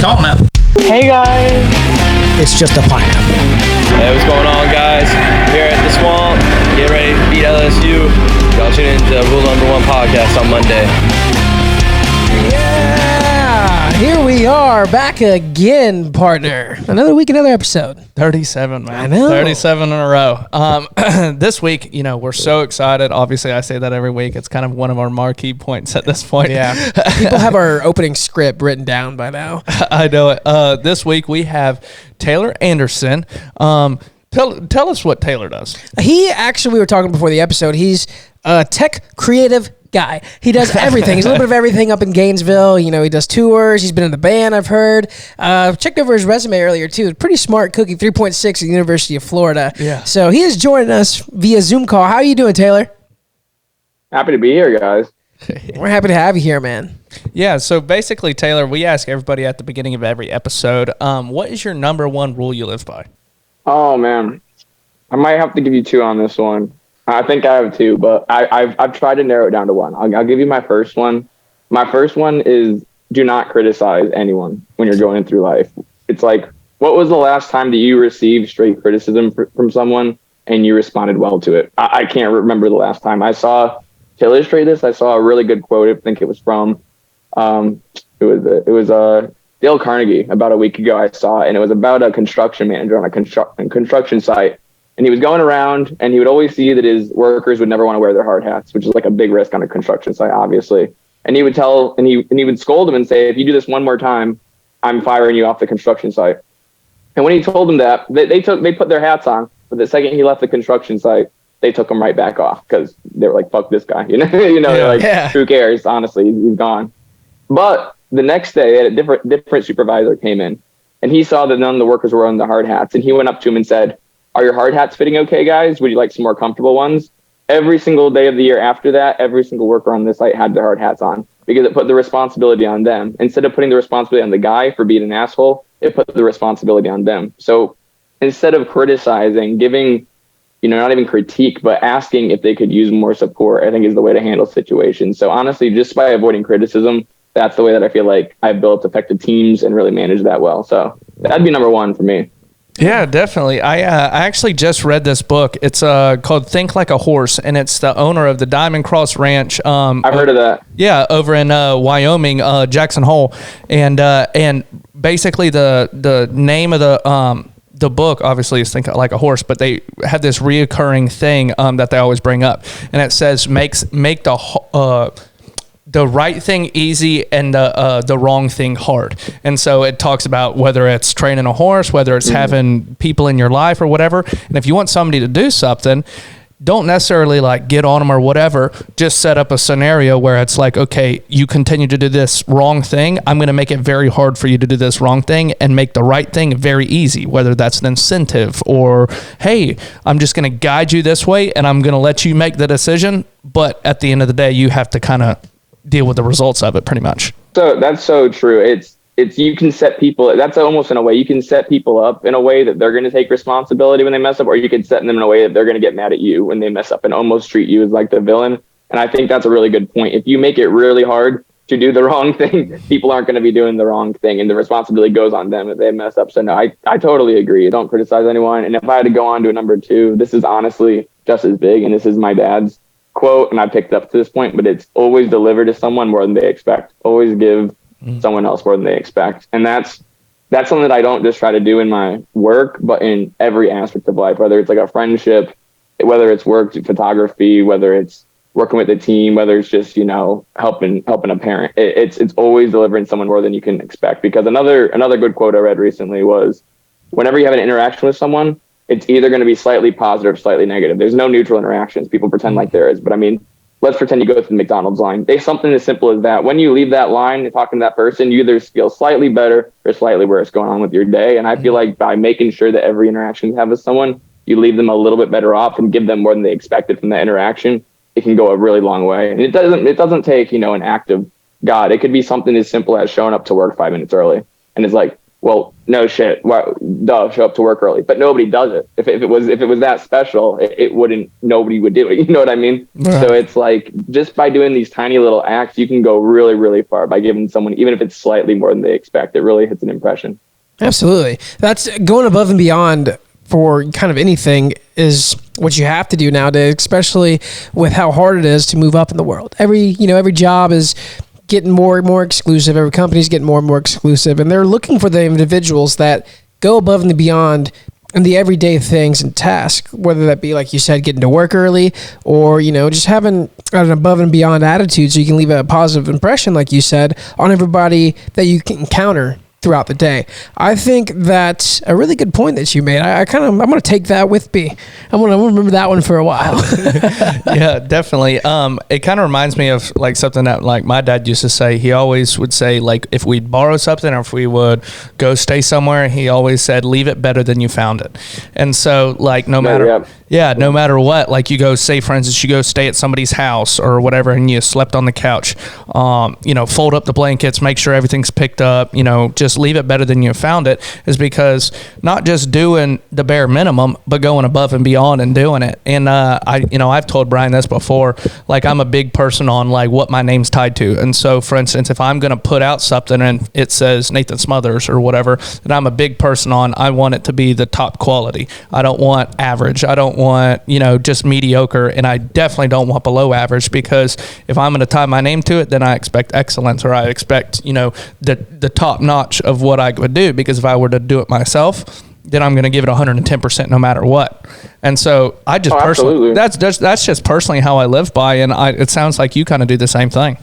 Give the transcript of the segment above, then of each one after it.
talking about. Hey guys. It's just a pineapple. Hey, what's going on, guys? Here at the Swamp, get ready to beat LSU. Y'all tune in to Rule Number 1 podcast on Monday. Yeah, here we are, back again, partner. Another week, another episode. 37, man. I know. 37 in a row. This week, we're so excited. Obviously, I say that every week. It's kind of one of our marquee points at this point. Yeah. People have our opening script written down by now. I know it. This week, we have Taylor Anderson. Tell us what Taylor does. He actually, we were talking before the episode, he's a tech creative guy. He does everything. He's a little bit of everything up in Gainesville. He does tours. He's been in the band, I've heard. Checked over his resume earlier, too. Pretty smart cookie, 3.6 at the University of Florida. Yeah. So he is joining us via Zoom call. How are you doing, Taylor? Happy to be here, guys. We're happy to have you here, man. Yeah, so basically, Taylor, we ask everybody at the beginning of every episode, what is your number one rule you live by? Oh, man. I might have to give you two on this one. I think I have two, but I've tried to narrow it down to one. I'll give you my first one. My first one is do not criticize anyone when you're going through life. It's like, what was the last time that you received straight criticism from someone and you responded well to it? I can't remember the last time. I saw, to illustrate this, I saw a really good quote. I think it was from, it was Dale Carnegie about a week ago. I saw it, and it was about a construction manager on a construction site. And he was going around, and he would always see that his workers would never want to wear their hard hats, which is like a big risk on a construction site, obviously. And he would he would scold them and say, if you do this one more time, I'm firing you off the construction site. And when he told them that, they put their hats on, but the second he left the construction site, they took them right back off because they were like, fuck this guy. They're like, who cares? Honestly, he's gone. But the next day, a different supervisor came in, and he saw that none of the workers were wearing the hard hats. And he went up to him and said, are your hard hats fitting okay, guys? Would you like some more comfortable ones? Every single day of the year after that, every single worker on this site had their hard hats on because it put the responsibility on them. Instead of putting the responsibility on the guy for being an asshole, it put the responsibility on them. So instead of criticizing, giving, not even critique, but asking if they could use more support, I think is the way to handle situations. So honestly, just by avoiding criticism, that's the way that I feel like I've built effective teams and really managed that well. So that'd be number one for me. Yeah, definitely. I actually just read this book. It's called Think Like a Horse, and it's the owner of the Diamond Cross Ranch. I've heard of that. Yeah, over in Wyoming, Jackson Hole, and basically the name of the book obviously is Think Like a Horse, but they have this reoccurring thing that they always bring up, and it says make the right thing easy and the wrong thing hard. And so it talks about whether it's training a horse, whether it's having people in your life or whatever. And if you want somebody to do something, don't necessarily like get on them or whatever. Just set up a scenario where it's like, okay, you continue to do this wrong thing. I'm going to make it very hard for you to do this wrong thing and make the right thing very easy, whether that's an incentive or, hey, I'm just going to guide you this way and I'm going to let you make the decision. But at the end of the day, you have to kind of deal with the results of it pretty much. So that's so true. It's you can set people, that's almost in a way, you can set people up in a way that they're going to take responsibility when they mess up, or you can set them in a way that they're going to get mad at you when they mess up and almost treat you as like the villain. And I think that's a really good point. If you make it really hard to do the wrong thing, people aren't going to be doing the wrong thing, and the responsibility goes on them if they mess up. So no, I totally agree. Don't criticize anyone. And if I had to go on to a number two, this is honestly just as big, and this is my dad's quote, and I picked up to this point, but it's always deliver to someone more than they expect. Always give someone else more than they expect. And that's something that I don't just try to do in my work, but in every aspect of life, whether it's like a friendship, whether it's work, photography, whether it's working with the team, whether it's just, helping a parent. It's always delivering someone more than you can expect. Because another good quote I read recently was, whenever you have an interaction with someone, it's either going to be slightly positive or slightly negative. There's no neutral interactions. People pretend like there is. But I mean, let's pretend you go through the McDonald's line. There's something as simple as that. When you leave that line and talking to that person, you either feel slightly better or slightly worse going on with your day. And I feel like by making sure that every interaction you have with someone, you leave them a little bit better off and give them more than they expected from that interaction, it can go a really long way. And it doesn't take, an act of God. It could be something as simple as showing up to work 5 minutes early. And it's like, well, no shit. Well, duh, show up to work early. But nobody does it. If it was that special, it wouldn't. Nobody would do it. You know what I mean? Right. So it's like just by doing these tiny little acts, you can go really, really far by giving someone, even if it's slightly more than they expect. It really hits an impression. Absolutely. That's going above and beyond for kind of anything is what you have to do nowadays, especially with how hard it is to move up in the world. Every job is getting more and more exclusive. Every company's getting more and more exclusive, and they're looking for the individuals that go above and beyond in the everyday things and tasks, whether that be, like you said, getting to work early or, just having an above and beyond attitude so you can leave a positive impression, like you said, on everybody that you can encounter throughout the day. I think that's a really good point that you made. I'm going to take that with me. I'm going to remember that one for a while. Yeah, definitely. It kind of reminds me of like something that like my dad used to say. He always would say, like, if we'd borrow something or if we would go stay somewhere, he always said, leave it better than you found it. And so like no matter what, like you go, say for instance, you go stay at somebody's house or whatever and you slept on the couch, fold up the blankets, make sure everything's picked up, just leave it better than you found it, is because not just doing the bare minimum, but going above and beyond and doing it. And I've told Brian this before, like I'm a big person on like what my name's tied to. And so for instance, if I'm going to put out something and it says Nathan Smothers or whatever, then I'm a big person on, I want it to be the top quality. I don't want average. I don't want, just mediocre. And I definitely don't want below average, because if I'm going to tie my name to it, then I expect excellence, or I expect, the top notch of what I would do, because if I were to do it myself, then I'm going to give it 110% no matter what. And so I just personally, that's just personally how I live by. And it sounds like you kind of do the same thing.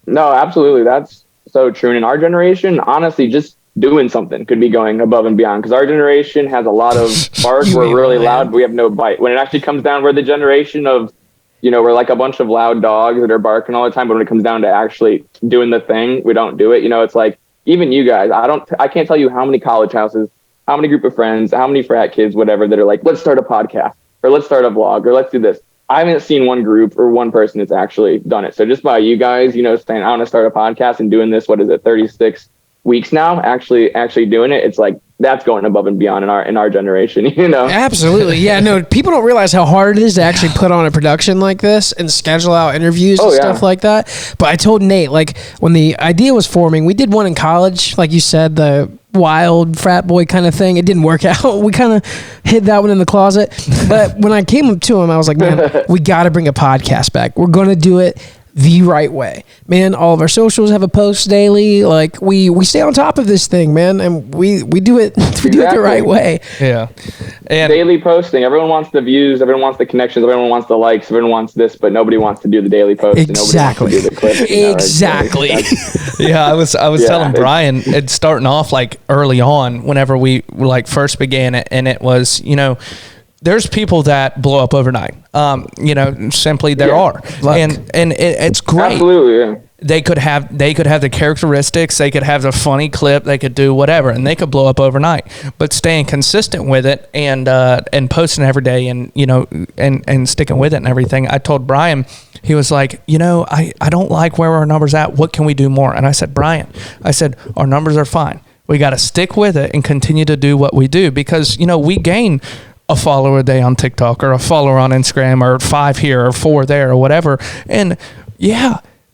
No, absolutely. That's so true. And in our generation, honestly, just doing something could be going above and beyond, because our generation has a lot of bark. We're really loud, but we have no bite. When it actually comes down, we're the generation of, we're like a bunch of loud dogs that are barking all the time. But when it comes down to actually doing the thing, we don't do it. It's like, even you guys, I can't tell you how many college houses, how many group of friends, how many frat kids, whatever, that are like, let's start a podcast or let's start a vlog or let's do this. I haven't seen one group or one person that's actually done it. So just by you guys, saying, I want to start a podcast and doing this, 36 weeks now, actually doing it, it's like, that's going above and beyond in our generation, Absolutely. Yeah, no, people don't realize how hard it is to actually put on a production like this and schedule out interviews and stuff like that. But I told Nate, like, when the idea was forming, we did one in college, like you said, the wild frat boy kind of thing. It didn't work out. We kind of hid that one in the closet. But when I came up to him, I was like, man, we got to bring a podcast back. We're going to do it the right way, man. All of our socials have a post daily. Like we stay on top of this thing, man, and we do it. We do it the right way. Yeah, and daily posting. Everyone wants the views. Everyone wants the connections. Everyone wants the likes. Everyone wants this, but nobody wants to do the daily post. Exactly. And nobody wants to do the clip, exactly. Right? Yeah, I was telling Brian, it's starting off like early on, whenever we like first began it, and it was there's people that blow up overnight. Simply there are. And it's great. Absolutely, yeah. They could have the characteristics, they could have the funny clip, they could do whatever, and they could blow up overnight. But staying consistent with it and posting every day and and sticking with it and everything. I told Brian, he was like, I don't like where our numbers at. What can we do more? And I said, Brian, our numbers are fine. We got to stick with it and continue to do what we do, because we gain a follower a day on TikTok or a follower on Instagram or 5 here or 4 there or whatever. And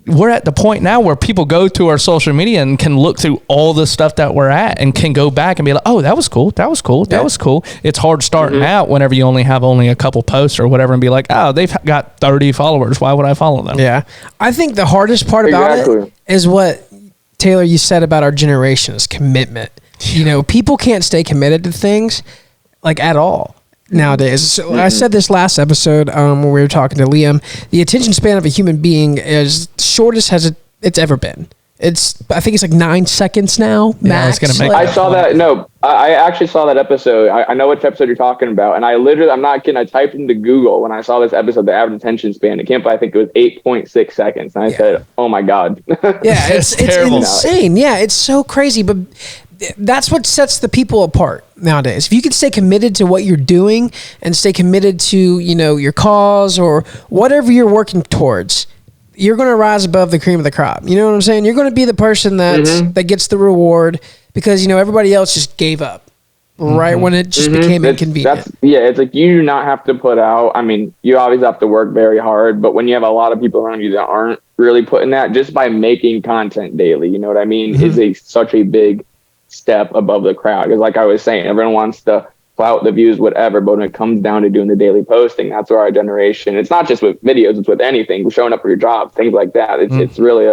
we're at the point now where people go to our social media and can look through all the stuff that we're at and can go back and be like, oh, that was cool. That was cool. That was cool. It's hard starting out whenever you only have a couple posts or whatever and be like, oh, they've got 30 followers. Why would I follow them? Yeah. I think the hardest part about it is what, Taylor, you said about our generation is commitment. People can't stay committed to things like at all nowadays. So I said this last episode when we were talking to Liam. The attention span of a human being is shortest it's ever been. I think it's like 9 seconds now, max. I saw that. No, I actually saw that episode. I know which episode you're talking about. And I'm not kidding. I typed into Google when I saw this episode, the average attention span. I think it was 8.6 seconds. And I said, oh my God. Yeah, it's insane. Yeah, it's so crazy. But that's what sets the people apart nowadays. If you can stay committed to what you're doing and stay committed to, your cause or whatever you're working towards, you're going to rise above the cream of the crop. You know what I'm saying? You're going to be the person that gets the reward because, everybody else just gave up right when it just became inconvenient. It's like you do not have to put out. I mean, you always have to work very hard, but when you have a lot of people around you that aren't really putting that, just by making content daily, you know what I mean, is such a big step above the crowd. Because like I was saying, everyone wants to clout the views, whatever, but when it comes down to doing the daily posting, that's where our generation, it's not just with videos, it's with anything, showing up for your job, things like that. It's really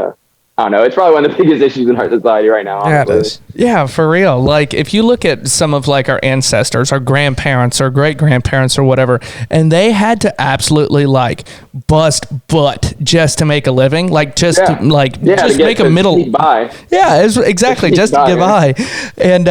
I don't know. It's probably one of the biggest issues in our society right now. Yeah, it is. Yeah, for real. Like if you look at some of like our ancestors, our grandparents, our great grandparents, or whatever, and they had to absolutely like bust butt just to make a living, like just to make a middle. Buy. Yeah, exactly, just to get by. And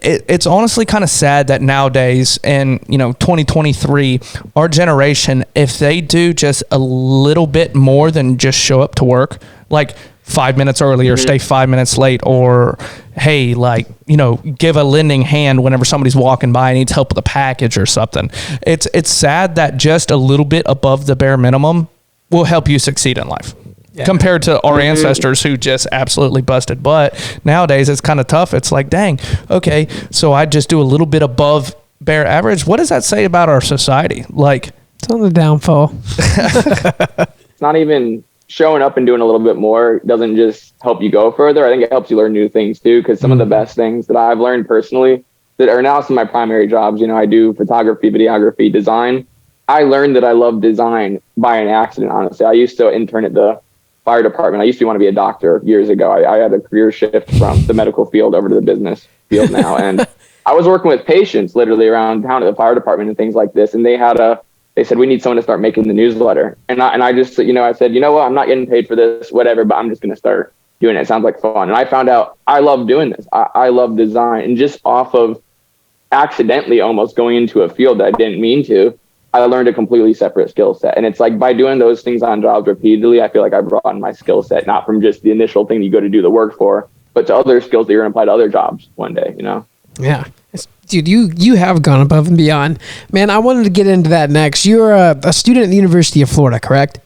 it's honestly kind of sad that nowadays in 2023, our generation, if they do just a little bit more than just show up to work, like 5 minutes early or stay 5 minutes late, or hey, like, give a lending hand whenever somebody's walking by and needs help with a package or something. It's sad that just a little bit above the bare minimum will help you succeed in life. Yeah. Compared to our ancestors who just absolutely busted butt. Nowadays, it's kind of tough. It's like, dang, okay, so I just do a little bit above bare average. What does that say about our society? Like, it's on the downfall. It's not even showing up and doing a little bit more doesn't just help you go further. I think it helps you learn new things too, because some of the best things that I've learned personally that are now some of my primary jobs, I do photography, videography, design. I learned that I love design by an accident, honestly. I used to intern at the fire department. I used to want to be a doctor years ago. I had a career shift from the medical field over to the business field now. And I was working with patients literally around town at the fire department and things like this. And they said, we need someone to start making the newsletter. And I just, I said, you know what, I'm not getting paid for this, whatever, but I'm just going to start doing it. It sounds like fun. And I found out I love doing this. I love design. And just off of accidentally almost going into a field that I didn't mean to, I learned a completely separate skill set. And it's like by doing those things on jobs repeatedly, I feel like I broadened my skill set, not from just the initial thing you go to do the work for, but to other skills that you're going to apply to other jobs one day, Yeah. Dude, you have gone above and beyond. Man, I wanted to get into that next. You're a student at the University of Florida, correct?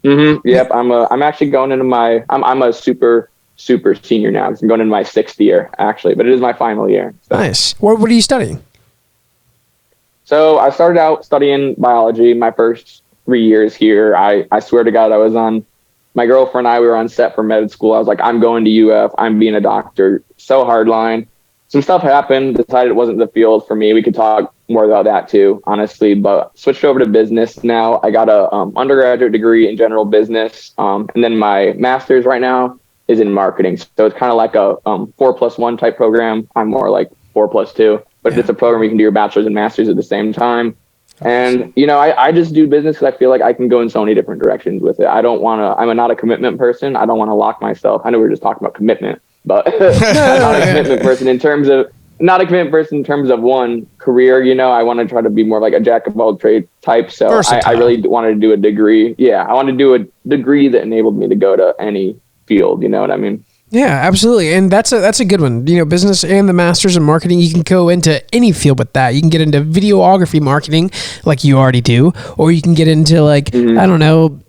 Yep. I'm actually going into I'm a super senior now. I'm going into my 6th year, actually, but it is my final year. So. Nice. What are you studying? So I started out studying biology my first 3 years here. I swear to God, my girlfriend and I, we were on set for med school. I was like, I'm going to UF. I'm being a doctor. So hardline. Some stuff happened, decided it wasn't the field for me. We could talk more about that too, honestly, but switched over to business now. I got a undergraduate degree in general business. And then my master's right now is in marketing. So it's kind of like a 4+1 type program. I'm more like 4+2, but it's a program where you can do your bachelor's and master's at the same time. And, I just do business because I feel like I can go in so many different directions with it. I'm not a commitment person. I don't want to lock myself. I know we were just talking about commitment. But I'm not a commitment person in terms of one career, I want to try to be more like a jack of all trade type. So I really wanted to do a degree. Yeah. I wanted to do a degree that enabled me to go to any field. You know what I mean? Yeah, absolutely. And that's a good one. Business and the master's in marketing, you can go into any field with that. You can get into videography marketing like you already do, or you can get into like, I don't know,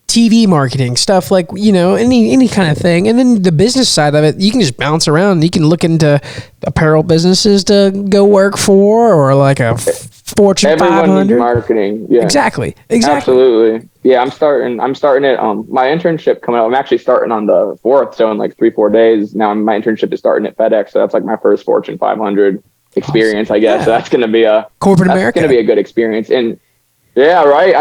TV marketing stuff, like any kind of thing. And then the business side of it, you can just bounce around. You can look into apparel businesses to go work for, or like a Fortune 500. Everyone needs marketing. Yeah, exactly. Absolutely. Yeah, I'm starting it. My internship coming up. I'm actually starting on the 4th, so in like 3-4 days. Now my internship is starting at FedEx, so that's like my first Fortune 500 experience, I guess. Yeah. So that's going to be corporate America. Going to be a good experience. And yeah, right.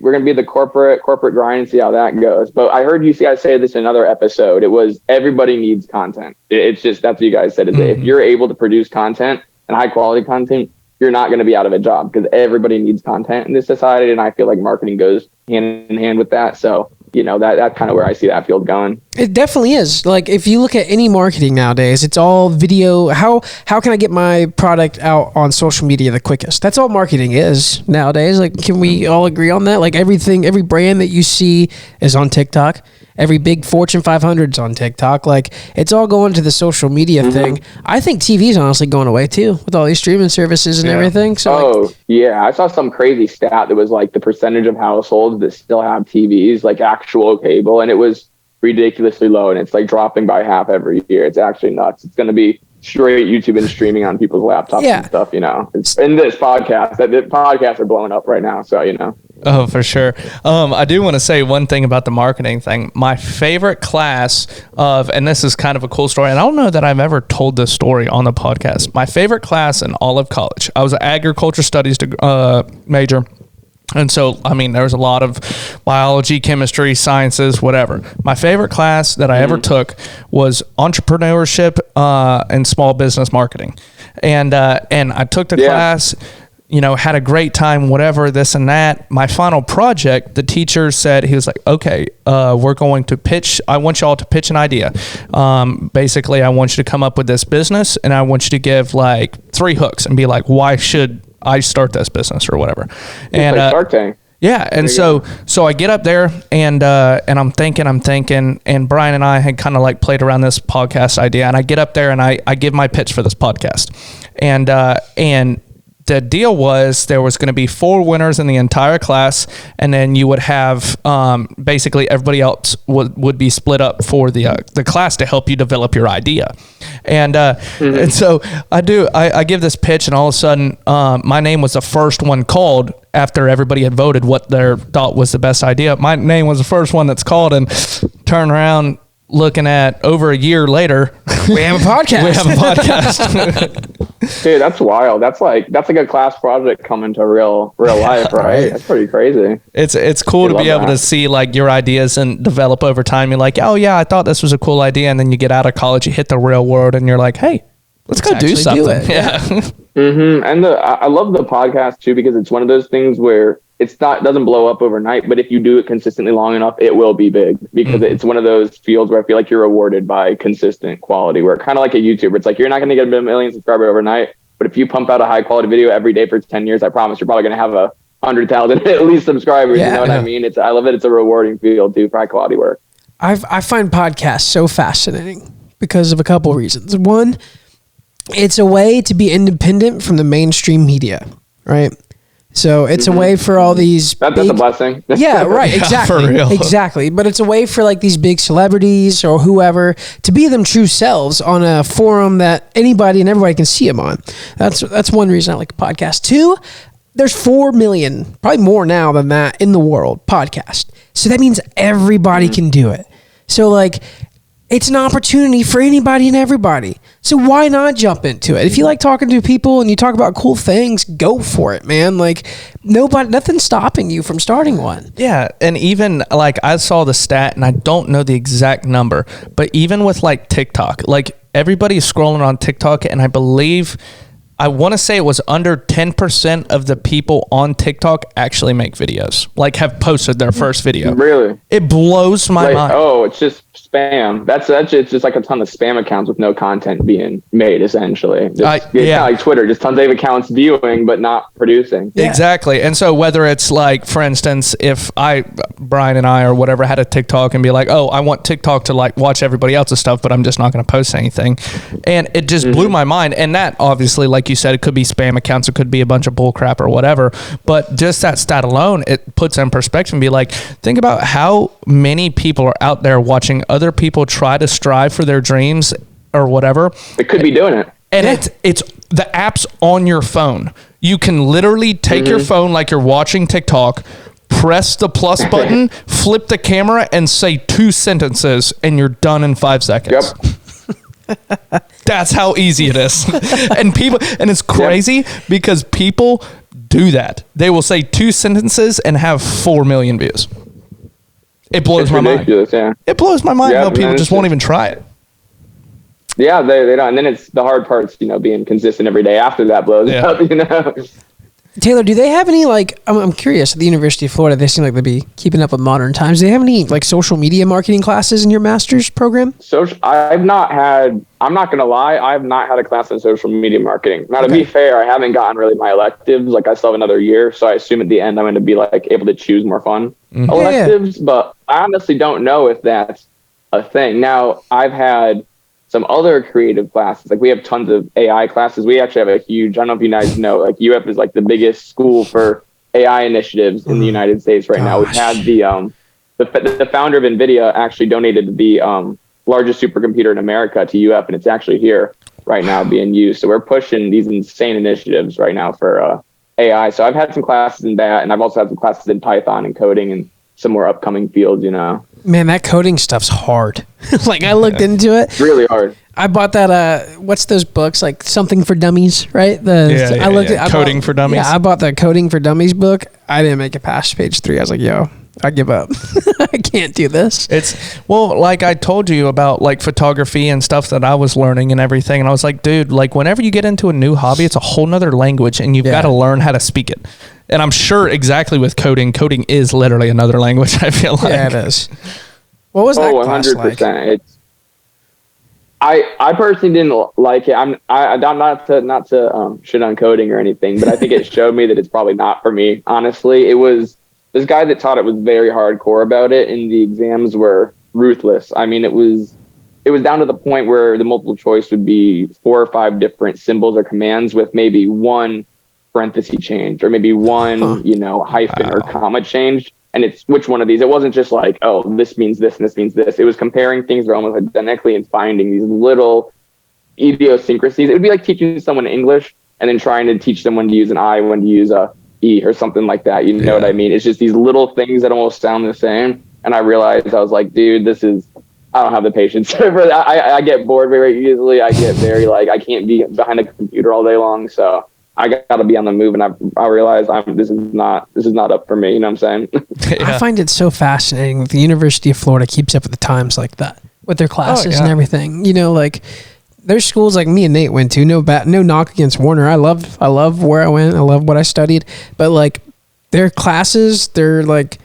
We're gonna be the corporate grind and see how that goes. But I heard you guys say this in another episode. It was everybody needs content. It's just that's what you guys said. Is if you're able to produce content and high quality content, you're not going to be out of a job because everybody needs content in this society. And I feel like marketing goes hand in hand with that. So that's kind of where I see that field going. It definitely is. Like if you look at any marketing nowadays, it's all video. How can I get my product out on social media the quickest? That's all marketing is nowadays. Like, can we all agree on that? Like every brand that you see is on TikTok. Every big Fortune 500 is on TikTok. Like it's all going to the social media thing. I think TV is honestly going away too with all these streaming services and everything. So yeah. I saw some crazy stat that was like the percentage of households that still have TVs, like actual cable. And it was ridiculously low, and it's like dropping by half every year. It's actually nuts. It's going to be straight YouTube and streaming on people's laptops and stuff, you know. It's in this podcast, the podcasts are blowing up right now, so, you know. Oh, for sure. I do want to say one thing about the marketing thing. My favorite class and this is kind of a cool story, and I don't know that I've ever told this story on the podcast. My favorite class in all of college, I was an agriculture studies major. And so, I mean, there was a lot of biology, chemistry, sciences, whatever. My favorite class that I ever took was entrepreneurship and small business marketing. And I took the class, you know, had a great time, whatever, this and that. My final project, the teacher said, he was like, okay, we're going to pitch. I want y'all to pitch an idea. Basically, I want you to come up with this business, and I want you to give like 3 hooks and be like, why should I start this business or whatever. And Shark Tank. Yeah, and so I get up there and I'm thinking, and Brian and I had kind of like played around this podcast idea, and I get up there and I give my pitch for this podcast, and the deal was there was going to be 4 winners in the entire class, and then you would have basically everybody else would be split up for the class to help you develop your idea. And and so I give this pitch, and all of a sudden my name was the first one called after everybody had voted what their thought was the best idea. My name was the first one that's called, and turn around looking at over a year later, we have a podcast. Dude, that's wild. That's like a class project coming to real life, right? That's pretty crazy. It's cool to be able to see like your ideas and develop over time. You're like, oh yeah, I thought this was a cool idea, and then you get out of college, you hit the real world, and you're like, hey, let's go do something. And I love the podcast too, because it's one of those things where it doesn't blow up overnight, but if you do it consistently long enough, it will be big, because it's one of those fields where I feel like you're rewarded by consistent quality, where kind of like a YouTuber, it's like you're not going to get a million subscribers overnight, but if you pump out a high quality video every day for 10 years, I promise you're probably going to have 100,000 at least subscribers. You know what I mean? I love it. It's a rewarding field too for high quality work. I find podcasts so fascinating because of a couple of reasons. One, it's a way to be independent from the mainstream media, right? So it's a way for all these that's a blessing. Yeah, right. Exactly. For real. Exactly. But it's a way for like these big celebrities or whoever to be them true selves on a forum that anybody and everybody can see them on. That's one reason I like a podcast. 2, there's 4 million, probably more now than that, in the world podcast. So that means everybody can do it. So like, it's an opportunity for anybody and everybody. So why not jump into it? If you like talking to people and you talk about cool things, go for it, man. Like nothing's stopping you from starting one. Yeah. And even like I saw the stat, and I don't know the exact number, but even with like TikTok, like everybody's scrolling on TikTok, and I want to say it was under 10% of the people on TikTok actually make videos, like have posted their first video. Really? It blows my mind. Oh, it's just spam. It's just like a ton of spam accounts with no content being made, essentially. It's kind of like Twitter, just tons of accounts viewing but not producing. Yeah. Exactly. And so whether it's like, for instance, if Brian and I or whatever had a TikTok and be like, oh, I want TikTok to like watch everybody else's stuff, but I'm just not going to post anything. And it just blew my mind. And that obviously, like you said, it could be spam accounts, it could be a bunch of bull crap or whatever, but just that stat alone, it puts in perspective and be like, think about how many people are out there watching other people try to strive for their dreams or whatever. It could be doing it. And it's the app's on your phone. You can literally take your phone like you're watching TikTok, press the plus button, flip the camera, and say 2 sentences, and you're done in 5 seconds. Yep. That's how easy it is. And it's crazy because people do that. They will say 2 sentences and have 4 million views. It blows my mind. Yeah. It blows my mind how people just won't even try it. Yeah, they don't. And then it's the hard part's, being consistent every day after that blows up, Taylor, do they have any, like, I'm curious, at the University of Florida, they seem like they'd be keeping up with modern times. Do they have any, like, social media marketing classes in your master's program? I'm not going to lie, I've not had a class in social media marketing. Now, to be fair, I haven't gotten really my electives. Like, I still have another year, so I assume at the end I'm going to be, like, able to choose more fun electives. But I honestly don't know if that's a thing. Now, I've had some other creative classes. Like, we have tons of AI classes. We actually have a huge, I don't know if you guys know, like UF is like the biggest school for AI initiatives in the United States right now. We've had the founder of NVIDIA actually donated the largest supercomputer in America to UF, and it's actually here right now being used. So we're pushing these insane initiatives right now for AI. So I've had some classes in that, and I've also had some classes in Python and coding and some more upcoming fields, you know. Man, that coding stuff's hard. Like, I looked into it. It's really hard. I bought that, what's those books? Like Something for Dummies, right? Coding for Dummies. Yeah, I bought the Coding for Dummies book. I didn't make it past page 3. I was like, yo, I give up. I can't do this. Well, like I told you about like photography and stuff that I was learning and everything. And I was like, dude, like whenever you get into a new hobby, it's a whole nother language and you've got to learn how to speak it. And I'm sure exactly with coding is literally another language, I feel like. Yeah, it is. What was that class 100%. like? I personally didn't like it. I'm not to shit on coding or anything, but I think it showed me that it's probably not for me. Honestly, it was this guy that taught it was very hardcore about it, and the exams were ruthless. I mean, it was down to the point where the multiple choice would be 4 or 5 different symbols or commands with maybe one parenthesis change or maybe one hyphen or comma change. And it's which one of these. It wasn't just like, oh, this means this and this means this. It was comparing things that are almost identically and finding these little idiosyncrasies. It would be like teaching someone English and then trying to teach them when to use an I, when to use a E or something like that. You know what I mean? It's just these little things that almost sound the same. And I realized, I was like, dude, I don't have the patience for that. I get bored very easily. I get very I can't be behind a computer all day long. So I got to be on the move, and I realize this is not up for me. You know what I'm saying? I find it so fascinating that the University of Florida keeps up with the times like that with their classes and everything. You know, like there's schools like me and Nate went to. No knock against Warner. I love where I went. I love what I studied, but like their classes, they're like,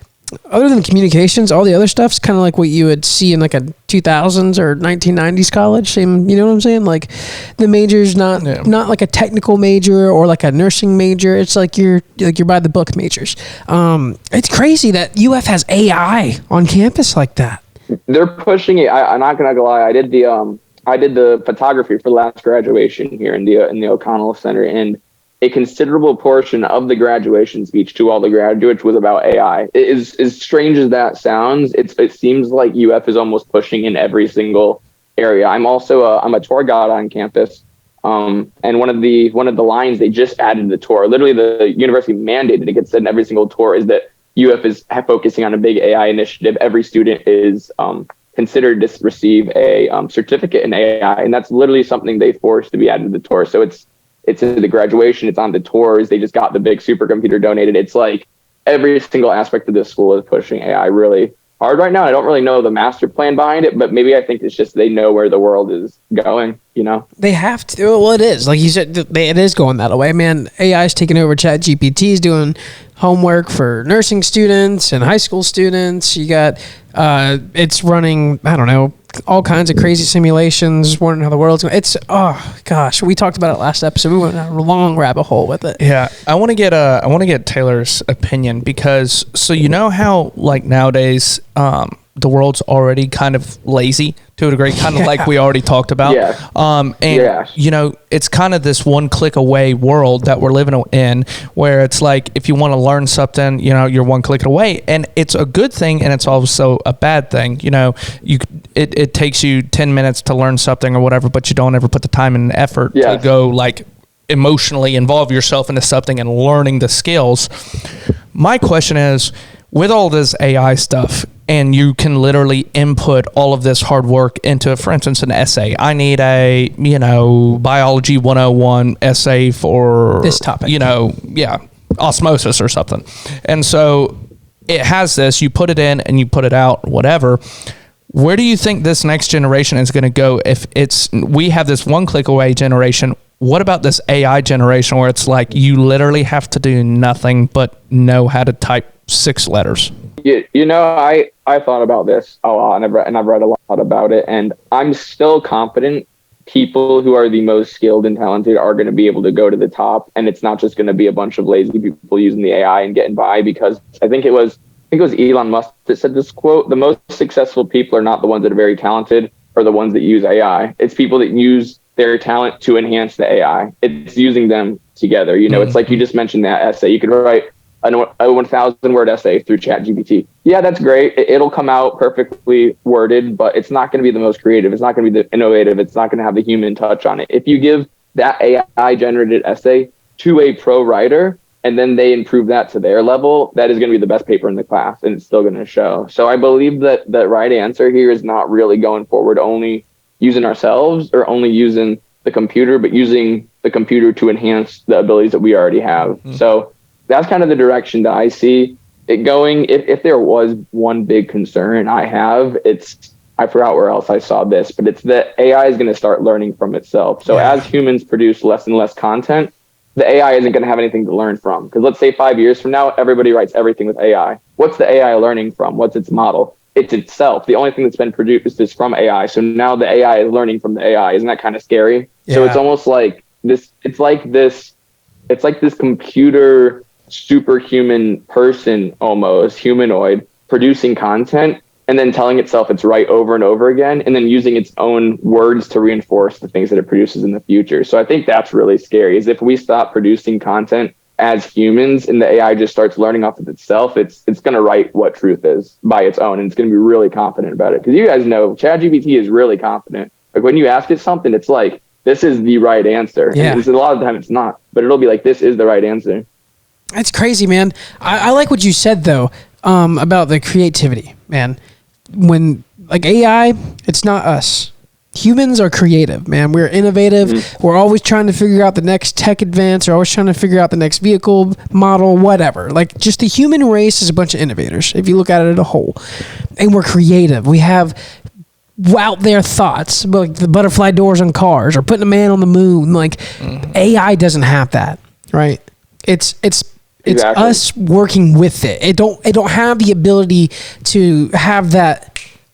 other than communications, all the other stuff's kind of like what you would see in like a 2000s or 1990s college. You know what I'm saying? Like the major's not like a technical major or like a nursing major. It's like you're by the book majors. It's crazy that UF has AI on campus like that. They're pushing it. I'm not gonna lie. I did the photography for the last graduation here in the O'Connell Center, and a considerable portion of the graduation speech to all the graduates was about AI. It is as strange as that sounds. It seems like UF is almost pushing in every single area. I'm also I'm a tour guide on campus, and one of the lines they just added to the tour. Literally, the university mandated it gets said in every single tour is that UF is focusing on a big AI initiative. Every student is considered to receive a certificate in AI, and that's literally something they forced to be added to the tour. So it's in the graduation, it's on the tours. They just got the big supercomputer donated. It's like every single aspect of this school is pushing AI really hard right now. I don't really know the master plan behind it, but maybe I think it's just they know where the world is going, you know? They have to. Well, it is. Like you said, it is going that way. Man, AI is taking over. ChatGPT is doing homework for nursing students and high school students. You got, it's running, I don't know, all kinds of crazy simulations, wondering how the world's going. It's, oh gosh, we talked about it last episode. We went down a long rabbit hole with it. Yeah, I want to get Taylor's opinion because so you know how like nowadays the world's already kind of lazy to a degree, kind of like we already talked about. You know, it's kind of this one click away world that we're living in where it's like if you want to learn something, you know, you're one click away, and it's a good thing and it's also a bad thing. You know, it takes you 10 minutes to learn something or whatever, but you don't ever put the time and effort to go like emotionally involve yourself into something and learning the skills. My question is, with all this AI stuff, and you can literally input all of this hard work into, for instance, an essay. I need a, biology 101 essay for this topic, osmosis or something. And so it has this, you put it in and you put it out, whatever. Where do you think this next generation is going to go if we have this one click away generation? What about this AI generation where it's like you literally have to do nothing but know how to type 6 letters? I thought about this a lot, and I've read a lot about it, and I'm still confident people who are the most skilled and talented are going to be able to go to the top, and it's not just going to be a bunch of lazy people using the AI and getting by. Because I think it was Elon Musk that said this quote: "The most successful people are not the ones that are very talented or the ones that use AI. It's people that use their talent to enhance the AI. It's using them together." It's like you just mentioned that essay. You could write a 1,000 word essay through ChatGPT. Yeah, that's great. It'll come out perfectly worded, but it's not going to be the most creative. It's not going to be the innovative. It's not going to have the human touch on it. If you give that AI generated essay to a pro writer and then they improve that to their level, that is going to be the best paper in the class, and it's still going to show. So I believe that the right answer here is not really going forward only using ourselves or only using the computer, but using the computer to enhance the abilities that we already have. Mm-hmm. So that's kind of the direction that I see it going. If there was one big concern I have, I forgot where else I saw this, but it's that AI is going to start learning from itself. So as humans produce less and less content, the AI isn't going to have anything to learn from. Because let's say 5 years from now, everybody writes everything with AI. What's the AI learning from? What's its model? It's itself. The only thing that's been produced is from AI. So now the AI is learning from the AI. Isn't that kind of scary? Yeah. So it's almost like this. It's like this computer superhuman person, almost humanoid, producing content and then telling itself it's right over and over again, and then using its own words to reinforce the things that it produces in the future. So I think that's really scary, is if we stop producing content as humans and the AI just starts learning off of itself, it's going to write what truth is by its own, and it's going to be really confident about it. Because you guys know ChatGPT is really confident. Like when you ask it something, it's like, this is the right answer. Yeah. And a lot of the time it's not, but it'll be like, this is the right answer. That's crazy, man. I like what you said though, about the creativity, man. When like AI, it's not us. Humans are creative, man. We're innovative. Mm-hmm. We're always trying to figure out the next tech advance. We're always trying to figure out the next vehicle model, whatever. Like just the human race is a bunch of innovators, if you look at it as a whole. And we're creative. We have out there thoughts, like the butterfly doors on cars or putting a man on the moon. Like AI doesn't have that, right? It's exactly. Us working with it. It don't have the ability to have that.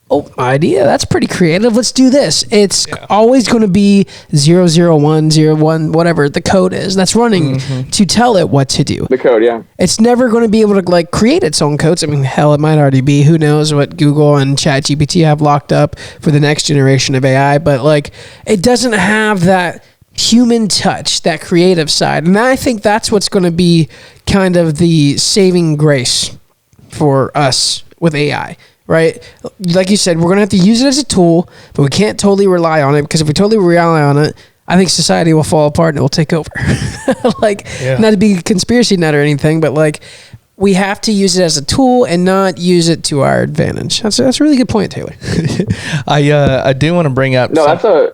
Oh, idea. That's pretty creative. Let's do this. It's always going to be 00101, whatever the code is that's running to tell it what to do. The code, yeah. It's never going to be able to like create its own codes. I mean, hell, it might already be. Who knows what Google and ChatGPT have locked up for the next generation of AI? But like, it doesn't have that human touch, that creative side. And I think that's what's going to be kind of the saving grace for us with AI, right? Like you said, we're going to have to use it as a tool, but we can't totally rely on it, because if we totally rely on it, I think society will fall apart and it will take over. Not to be a conspiracy nut or anything, but like, we have to use it as a tool and not use it to our advantage. That's a really good point, Taylor. I do want to bring up. No,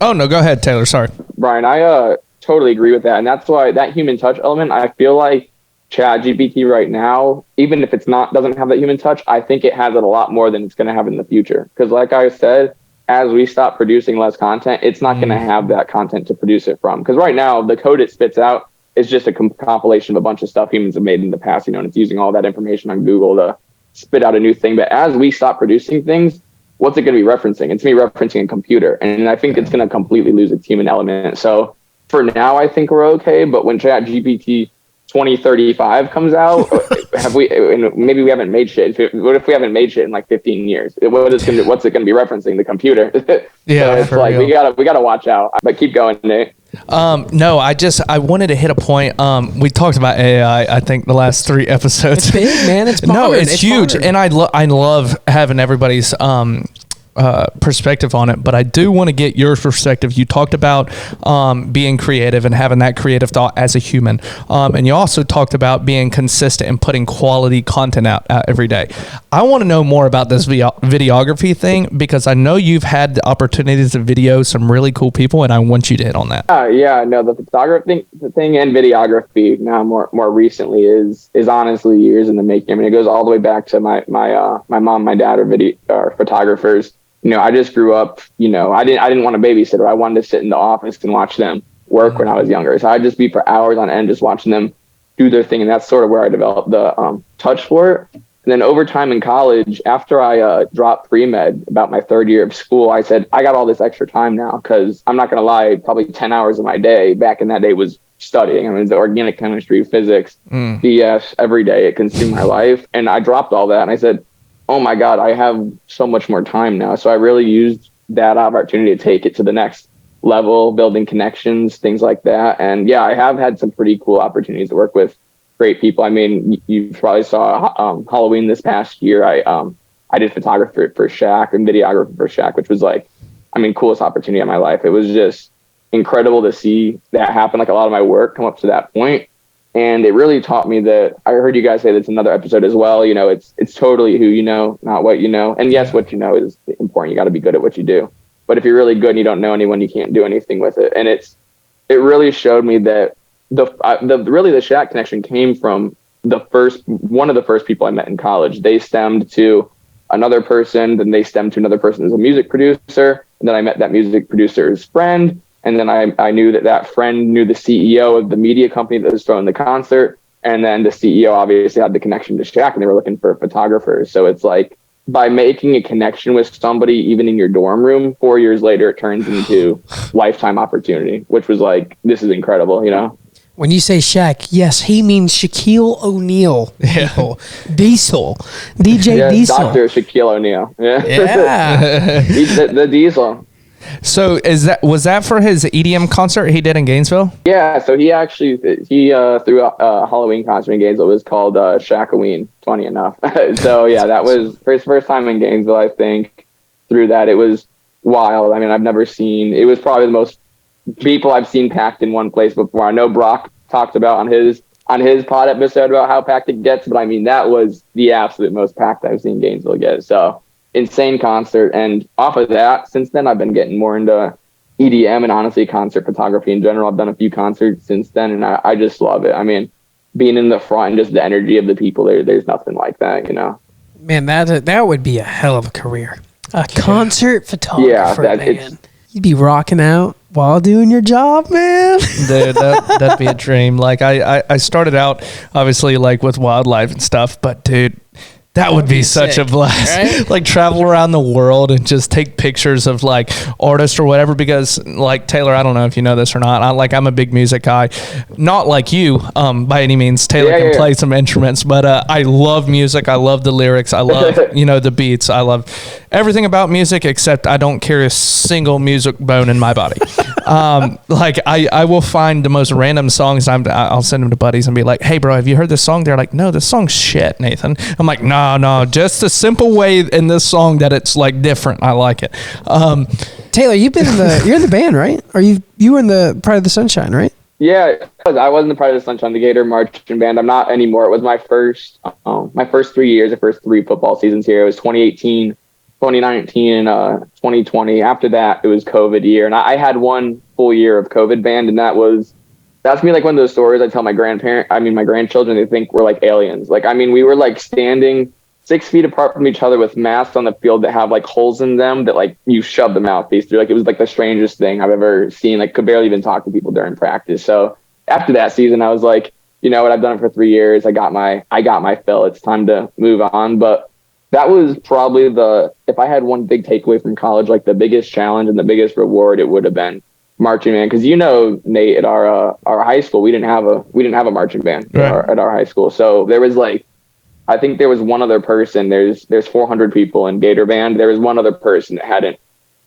Oh, no, go ahead, Taylor. Sorry. Brian, I totally agree with that. And that's why that human touch element, I feel like ChatGPT right now, even if doesn't have that human touch, I think it has it a lot more than it's going to have in the future. Because like I said, as we stop producing less content, it's not going to have that content to produce it from. Because right now, the code it spits out is just a compilation of a bunch of stuff humans have made in the past, and it's using all that information on Google to spit out a new thing. But as we stop producing things, what's it going to be referencing? It's going to be referencing a computer. And I think it's going to completely lose its human element. So for now, I think we're okay. But when ChatGPT 2035 comes out, maybe we haven't made shit. What if we haven't made shit in like 15 years? What's it going to be referencing? The computer. Yeah. So it's like, real. we gotta watch out, but keep going, Nate. No, I wanted to hit a point. We talked about AI, I think the last 3 episodes. It's big, man. It's modern. No, it's huge. Modern. And I love having everybody's perspective on it, but I do want to get your perspective. You talked about being creative and having that creative thought as a human, and you also talked about being consistent and putting quality content out every day. I want to know more about this videography thing, because I know you've had the opportunity to video some really cool people, and I want you to hit on that. The photography thing and videography now more recently is honestly years in the making. I mean, it goes all the way back to my mom, my dad are photographers. I just grew up, I didn't want a babysitter. I wanted to sit in the office and watch them work when I was younger. So I'd just be for hours on end, just watching them do their thing. And that's sort of where I developed the touch for it. And then over time in college, after I dropped pre-med about my 3rd year of school, I said, I got all this extra time now, because I'm not going to lie, probably 10 hours of my day back in that day was studying. I mean, the organic chemistry, physics, BS every day. It consumed my life. And I dropped all that. And I said, oh my God, I have so much more time now. So I really used that opportunity to take it to the next level, building connections, things like that. And yeah, I have had some pretty cool opportunities to work with great people. I mean, you probably saw Halloween this past year. I did photography for Shaq and videographer for Shaq, which was like, I mean, coolest opportunity of my life. It was just incredible to see that happen. Like a lot of my work come up to that point. And it really taught me that, I heard you guys say that's another episode as well. You know, it's totally who you know, not what you know. And yes, what you know is important. You got to be good at what you do. But if you're really good and you don't know anyone, you can't do anything with it. And it really showed me that the Shaq connection came from one of the first people I met in college. They stemmed to another person, then they stemmed to another person as a music producer. And then I met that music producer's friend. And then I knew that friend knew the CEO of the media company that was throwing the concert. And then the CEO obviously had the connection to Shaq, and they were looking for photographers. So it's like, by making a connection with somebody, even in your dorm room, 4 years later, it turns into lifetime opportunity, which was like, this is incredible, you know? When you say Shaq, yes, he means Shaquille O'Neil. People. Diesel. DJ Diesel. Dr. Shaquille O'Neil. Yeah. He's the Diesel. So was that for his EDM concert he did in Gainesville? Yeah, so he threw a Halloween concert in Gainesville. It was called Shackoween, funny enough. So yeah, that was his first time in Gainesville, I think. Through that, it was wild. I mean, it was probably the most people I've seen packed in one place before. I know Brock talked about on his pod episode about how packed it gets, but I mean, that was the absolute most packed I've seen Gainesville get. So insane concert. And off of that, since then, I've been getting more into EDM and honestly concert photography in general. I've done a few concerts since then, and I just love it. I mean, being in the front and just the energy of the people there's nothing like that, you know? Man, that would be a hell of a career. A concert photographer, man. You'd be rocking out while doing your job, man. Dude, that'd be a dream. Like I started out obviously like with wildlife and stuff, but dude, that would be such sick, a blast. Right? Like travel around the world and just take pictures of like artists or whatever, because like Taylor, I don't know if you know this or not. I'm a big music guy, not like you by any means. Taylor can play some instruments, but I love music. I love the lyrics. I love, the beats. I love everything about music, except I don't carry a single music bone in my body. Like I will find the most random songs. I'll send them to buddies and be like, hey bro, have you heard this song? They're like, no, this song's shit, Nathan. I'm like, no, just a simple way in this song that it's like different. I like it. Taylor, you're in the band, right? Or you were in the Pride of the Sunshine, right? Yeah, I was in the Pride of the Sunshine, the Gator marching band. I'm not anymore. It was my first 3 years, the first 3 football seasons here. It was 2018, 2019, and 2020. After that, it was COVID year, and I had 1 full year of COVID band, and that's me, like one of those stories I tell my grandchildren. They think we're like aliens. Like, I mean, we were like standing 6 feet apart from each other with masks on the field that have like holes in them that like you shove the mouthpiece through. Like, it was like the strangest thing I've ever seen. Like, could barely even talk to people during practice. So after that season, I was like, you know what, I've done it for 3 years. I got my fill. It's time to move on. But that was probably if I had one big takeaway from college, like the biggest challenge and the biggest reward, it would have been marching band. Because Nate, at our high school, we didn't have a marching band at our high school. So there was like, I think there was one other person. There's 400 people in Gator band. There was one other person that hadn't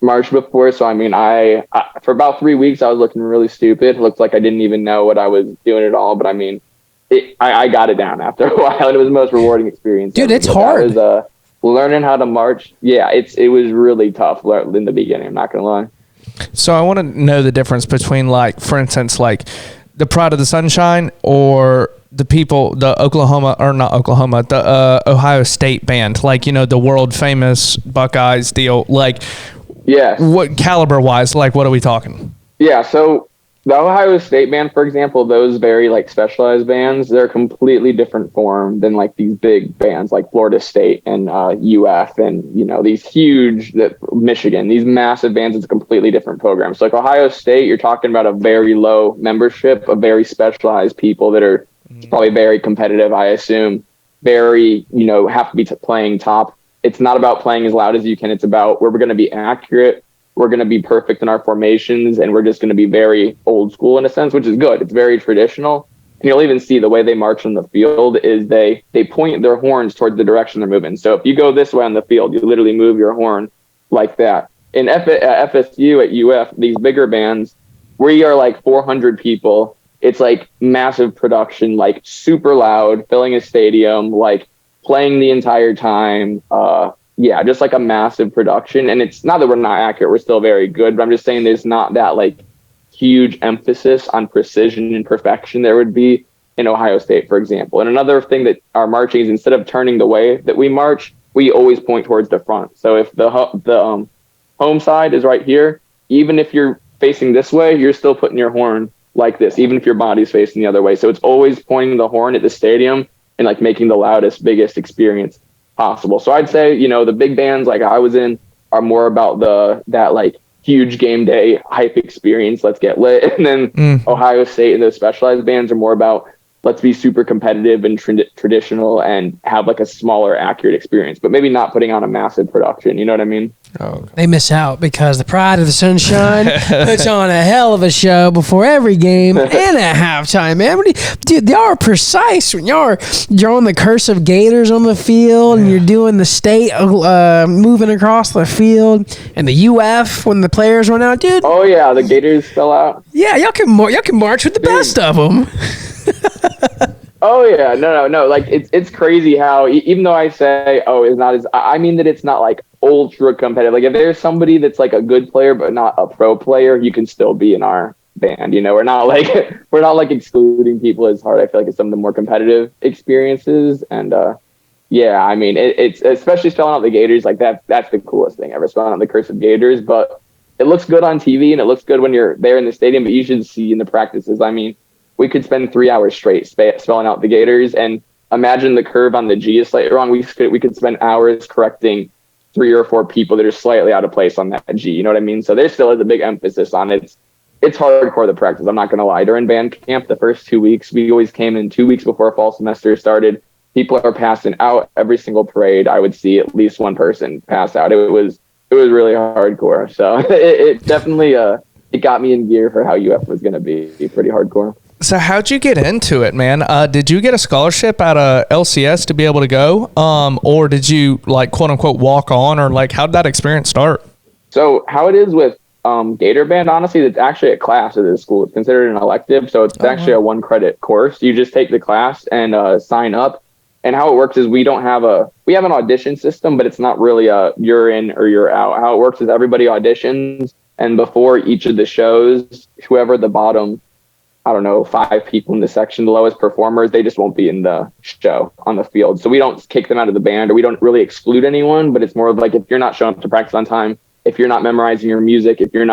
marched before. So I mean, I for about 3 weeks I was looking really stupid. It looked like I didn't even know what I was doing at all. But I mean, I got it down after a while, and it was the most rewarding experience. Dude, it's hard. That was, learning how to march. Yeah, it was really tough in the beginning. I'm not gonna lie. So I want to know the difference between, like, for instance, like the Pride of the Sunshine or the Ohio State band, like, the world famous Buckeyes deal. Like, yeah, what caliber wise, like, what are we talking? Yeah, so the Ohio State band, for example, those very like specialized bands, they're a completely different form than like these big bands like Florida State and UF and these huge Michigan, these massive bands. It's a completely different program. So like Ohio State, you're talking about a very low membership of very specialized people that are probably very competitive, I assume. Very, have to be playing top. It's not about playing as loud as you can. It's about we're going to be accurate. We're going to be perfect in our formations, and we're just going to be very old school in a sense, which is good. It's very traditional. And you'll even see the way they march on the field is they point their horns towards the direction they're moving. So if you go this way on the field, you literally move your horn like that. In FSU, at UF, these bigger bands, we are like 400 people. it's like massive production, like super loud, filling a stadium, like playing the entire time. Yeah, just like a massive production. And it's not that we're not accurate, we're still very good, but I'm just saying there's not that like huge emphasis on precision and perfection there would be in Ohio State, for example. And another thing that our marching is, instead of turning the way that we march, we always point towards the front. So if the home side is right here, even if you're facing this way, you're still putting your horn like this, even if your body's facing the other way. So it's always pointing the horn at the stadium and like making the loudest, biggest experience possible. So I'd say, you know, the big bands like I was in are more about that like huge game day hype experience, let's get lit. And then Ohio State and those specialized bands are more about, let's be super competitive and traditional and have like a smaller, accurate experience, but maybe not putting on a massive production. You know what I mean? Oh, okay. They miss out because the Pride of the Sunshine puts on a hell of a show before every game and at halftime, man. Dude, y'all are precise when you're on the cursive gators on the field and you're doing the state moving across the field and the UF when the players run out, dude. Oh yeah, the gators fell out. Yeah, y'all can march with the best of them. Oh yeah, no. Like it's crazy how even though I say, oh, it's not as, I mean that it's not like ultra competitive. Like if there's somebody that's like a good player but not a pro player, you can still be in our band. You know, we're not like excluding people as hard. I feel like it's some of the more competitive experiences. And yeah, I mean it's especially spelling out the Gators, like that's the coolest thing ever, spelling out the cursive Gators. But it looks good on TV and it looks good when you're there in the stadium. But you should see in the practices. I mean, we could spend 3 hours straight spelling out the Gators, and imagine the curve on the G is slightly wrong. We could spend hours correcting 3 or 4 people that are slightly out of place on that G. You know what I mean? So there still is a big emphasis on it. It's hardcore, the practice. I'm not going to lie. During band camp, the first 2 weeks, we always came in 2 weeks before fall semester started. People are passing out. Every single parade, I would see at least one person pass out. It was really hardcore. So it definitely it got me in gear for how UF was going to be pretty hardcore. So how'd you get into it, man? Did you get a scholarship out of LCS to be able to go? Or did you like quote unquote walk on, or like how'd that experience start? So how it is with Gator Band, honestly, it's actually a class at this school. It's considered an elective. So it's actually a 1 credit course. You just take the class and sign up. And how it works is we have an audition system, but it's not really a you're in or you're out. How it works is everybody auditions, and before each of the shows, whoever the bottom, I don't know, 5 people in the section, the lowest performers, they just won't be in the show on the field. So we don't kick them out of the band, or we don't really exclude anyone, but it's more of like, if you're not showing up to practice on time, if you're not memorizing your music, if you're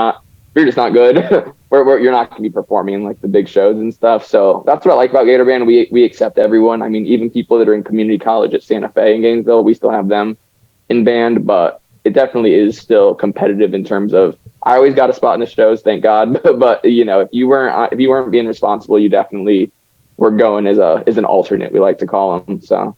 just not good, you're not going to be performing in like the big shows and stuff. So that's what I like about Gator Band. We accept everyone. I mean, even people that are in community college at Santa Fe and Gainesville, we still have them in band, but it definitely is still competitive in terms of, I always got a spot in the shows, thank God. But you know, if you weren't being responsible, you definitely were going as an alternate, we like to call them. So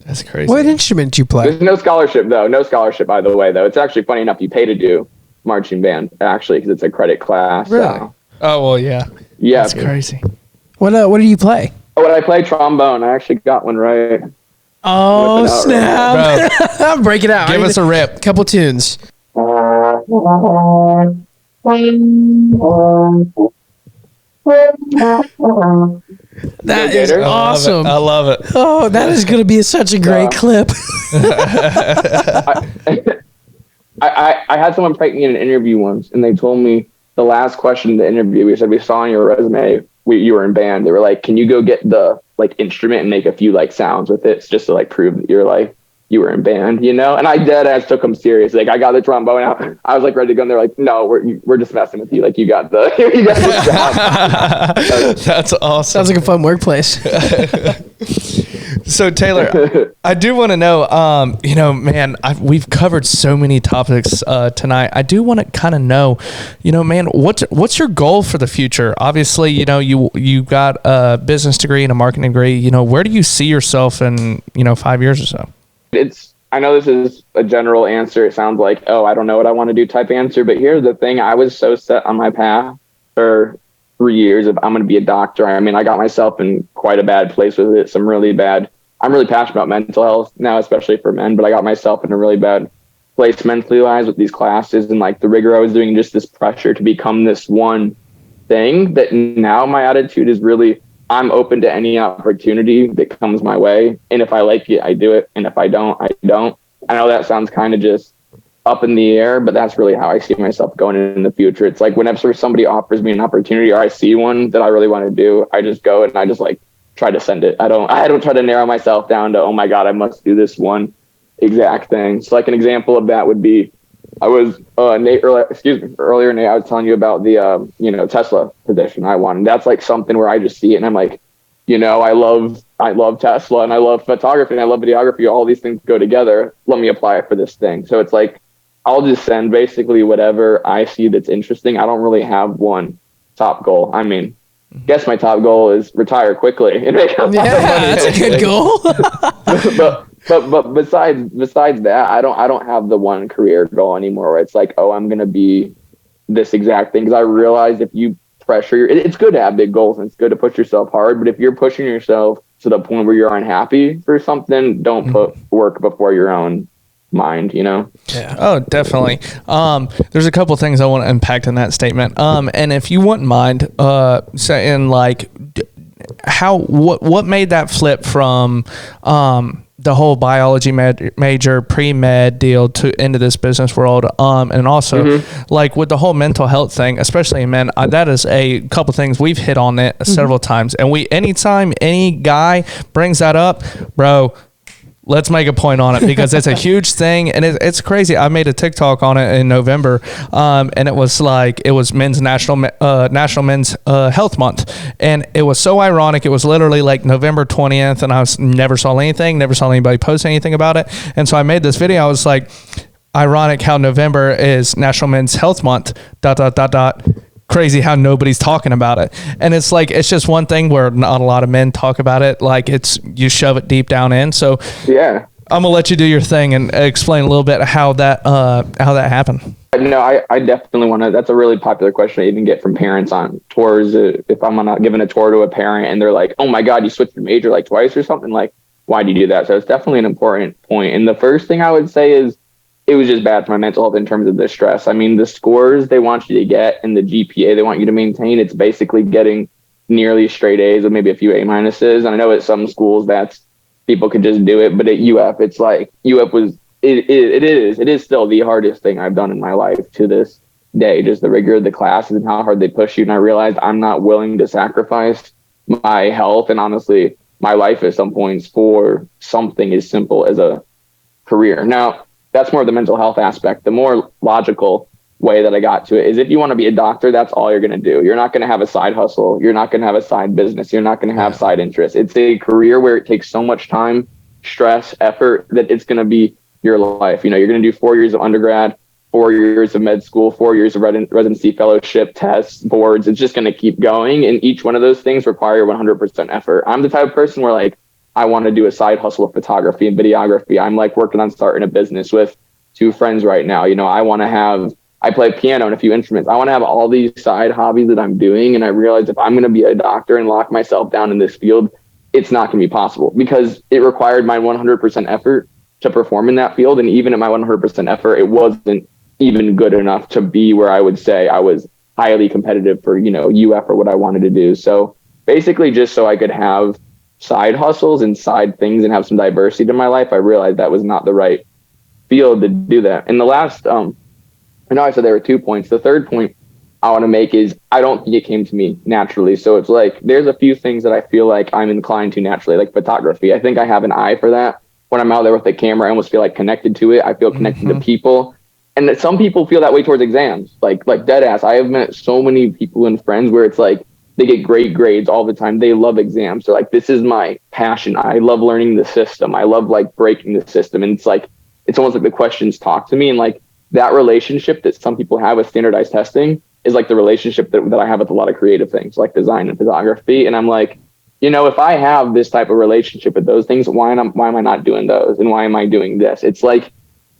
that's crazy. What instrument do you play? There's no scholarship though. No scholarship, by the way, though. It's actually funny enough. You pay to do marching band actually because it's a credit class. Really? So. Oh well, yeah. Yeah, that's crazy. What do you play? Oh, I play trombone. I actually got one right. Oh snap! Right. Break it out. Give us a rip. Couple tunes. That is awesome. I love it. Oh, that is going to be such a great clip. I had someone prank me in an interview once, and they told me the last question in the interview, we said, we saw on your resume you were in band. They were like, can you go get the like instrument and make a few like sounds with it just to like prove that you're like you were in band, you know? And I dead ass took them serious. Like I got the trombone out. I was like ready to go, and they're like, no, we're just messing with you. Like you got the job. That's awesome. Sounds like a fun workplace. So Taylor, I do want to know, you know, man, we've covered so many topics tonight. I do want to kind of know, you know, man, what's your goal for the future? Obviously, you know, you got a business degree and a marketing degree. You know, where do you see yourself in, you know, 5 years or so? I know this is a general answer. It sounds like, oh, I don't know what I want to do type answer. But here's the thing. I was so set on my path for 3 years of I'm going to be a doctor. I mean, I got myself in quite a bad place with it. I'm really passionate about mental health now, especially for men, but I got myself in a really bad place mentally wise with these classes and like the rigor I was doing, just this pressure to become this one thing that now my attitude is really, I'm open to any opportunity that comes my way. And if I like it, I do it. And if I don't, I don't. I know that sounds kind of just up in the air, but that's really how I see myself going in the future. It's like whenever somebody offers me an opportunity or I see one that I really want to do, I just go and I just like try to send it. I don't try to narrow myself down to, oh my God, I must do this one exact thing. So like an example of that would be, I was earlier, Nate, I was telling you about the Tesla position I wanted. That's like something where I just see it and I'm like, I love Tesla and I love photography and I love videography. All these things go together. Let me apply it for this thing. So it's like, I'll just send basically whatever I see that's interesting. I don't really have one top goal. I mean, I guess my top goal is retire quickly and make a lot of money. That's a good goal. But besides that, I don't have the one career goal anymore where it's like, oh, I'm gonna be this exact thing. Because I realize if you pressure, it's good to have big goals and it's good to push yourself hard. But if you're pushing yourself to the point where you're unhappy for something, don't put work before your own mind. Yeah. Oh, definitely. There's a couple things I want to impact in that statement. And if you wouldn't mind, saying like what made that flip from the whole biology major pre-med deal to into this business world, and also like with the whole mental health thing, especially in men, that is a couple things we've hit on it several times, and anytime any guy brings that up, bro, let's make a point on it because it's a huge thing and it's crazy. I made a TikTok on it in November, and it was Men's National Men's Health Month, and it was so ironic. It was literally like November 20th, and I never saw anybody post anything about it, and so I made this video. I was like, ironic how November is National Men's Health Month. ... Crazy how nobody's talking about it. And it's like, it's just one thing where not a lot of men talk about it. Like you shove it deep down in. So yeah, I'm gonna let you do your thing and explain a little bit how that happened. No, I definitely want to. That's a really popular question I even get from parents on tours. If I'm not giving a tour to a parent and they're like, oh my God, you switched your major like twice or something, like, why do you do that? So it's definitely an important point. And the first thing I would say is, it was just bad for my mental health in terms of the stress. I mean, the scores they want you to get and the GPA they want you to maintain, it's basically getting nearly straight A's with maybe a few A minuses. And I know at some schools people could just do it, but at UF, it's like it is still the hardest thing I've done in my life to this day. Just the rigor of the classes and how hard they push you. And I realized I'm not willing to sacrifice my health and honestly my life at some points for something as simple as a career. Now, that's more of the mental health aspect. The more logical way that I got to it is if you want to be a doctor, that's all you're going to do. You're not going to have a side hustle. You're not going to have a side business. You're not going to have side interests. It's a career where it takes so much time, stress, effort that it's going to be your life. You're going to do 4 years of undergrad, 4 years of med school, 4 years of residency, fellowship, tests, boards. It's just going to keep going. And each one of those things require 100% effort. I'm the type of person where like, I want to do a side hustle with photography and videography. I'm like working on starting a business with 2 friends right now. I play piano and a few instruments. I want to have all these side hobbies that I'm doing. And I realize if I'm going to be a doctor and lock myself down in this field, it's not going to be possible because it required my 100% effort to perform in that field. And even at my 100% effort, it wasn't even good enough to be where I would say I was highly competitive for, UF or what I wanted to do. So basically just so I could have side hustles and side things and have some diversity to my life, I realized that was not the right field to do that. And the last, I know I said there were 2 points. The third point I want to make is I don't think it came to me naturally. So it's like, there's a few things that I feel like I'm inclined to naturally, like photography. I think I have an eye for that. When I'm out there with the camera, I almost feel like connected to it. I feel connected to people. And some people feel that way towards exams, like dead ass. I have met so many people and friends where it's like, they get great grades all the time. They love exams. They're like, this is my passion. I love learning the system. I love like breaking the system. And it's like, it's almost like the questions talk to me. And like that relationship that some people have with standardized testing is like the relationship that I have with a lot of creative things like design and photography. And I'm like, if I have this type of relationship with those things, why am I not doing those? And why am I doing this? It's like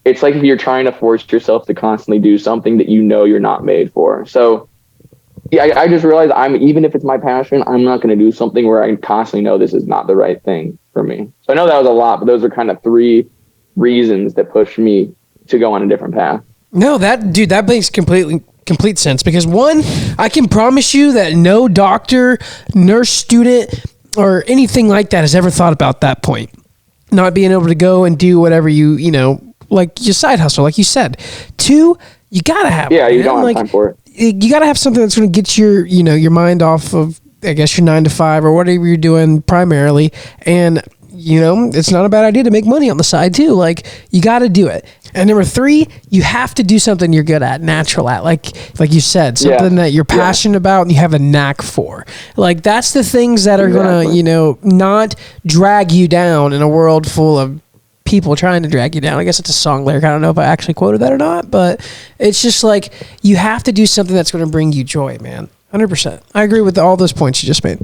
if you're trying to force yourself to constantly do something that you're not made for. So yeah, I just realized even if it's my passion, I'm not going to do something where I constantly know this is not the right thing for me. So I know that was a lot, but those are kind of 3 reasons that pushed me to go on a different path. No, that makes complete complete sense because one, I can promise you that no doctor, nurse, student, or anything like that has ever thought about that point. Not being able to go and do whatever you know, like your side hustle, like you said. Two, you gotta have. Yeah, you don't have time for it. You gotta have something that's going to get your mind off of, I guess, your 9 to 5 or whatever you're doing primarily, and it's not a bad idea to make money on the side too. Like you got to do it. And number 3, you have to do something you're good at, natural at, like you said, something that you're passionate about and you have a knack for. Like that's the things that are gonna, not drag you down in a world full of people trying to drag you down. I guess it's a song lyric. I don't know if I actually quoted that or not, but it's just like you have to do something that's going to bring you joy, man. 100%. I agree with all those points you just made.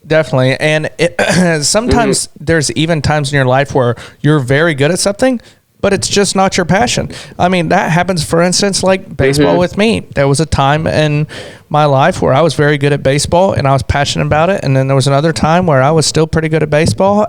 Definitely. And sometimes there's even times in your life where you're very good at something, but it's just not your passion. I mean, that happens, for instance, like baseball with me. There was a time in my life where I was very good at baseball and I was passionate about it. And then there was another time where I was still pretty good at baseball,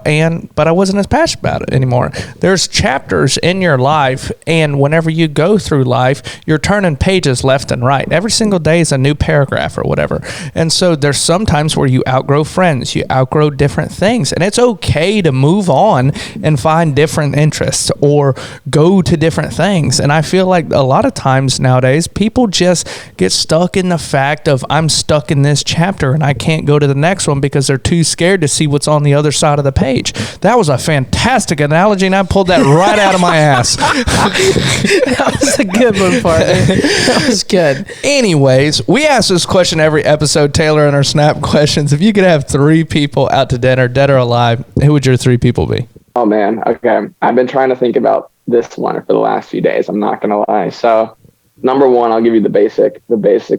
but I wasn't as passionate about it anymore. There's chapters in your life, and whenever you go through life, you're turning pages left and right. Every single day is a new paragraph or whatever. And so there's some times where you outgrow friends, you outgrow different things, and it's okay to move on and find different interests or go to different things. And I feel like a lot of times nowadays, people just get stuck in the fact of I'm stuck in this chapter and I can't go to the next one because they're too scared to see what's on the other side of the page. That was a fantastic analogy, and I pulled that right out of my ass. That was a good one, partner. That was good. Anyways, we ask this question every episode, Taylor, in our Snap questions. If you could have 3 people out to dinner, dead or alive, who would your 3 people be? Oh man, okay. I've been trying to think about this one for the last few days. I'm not gonna lie. So number 1, I'll give you the basic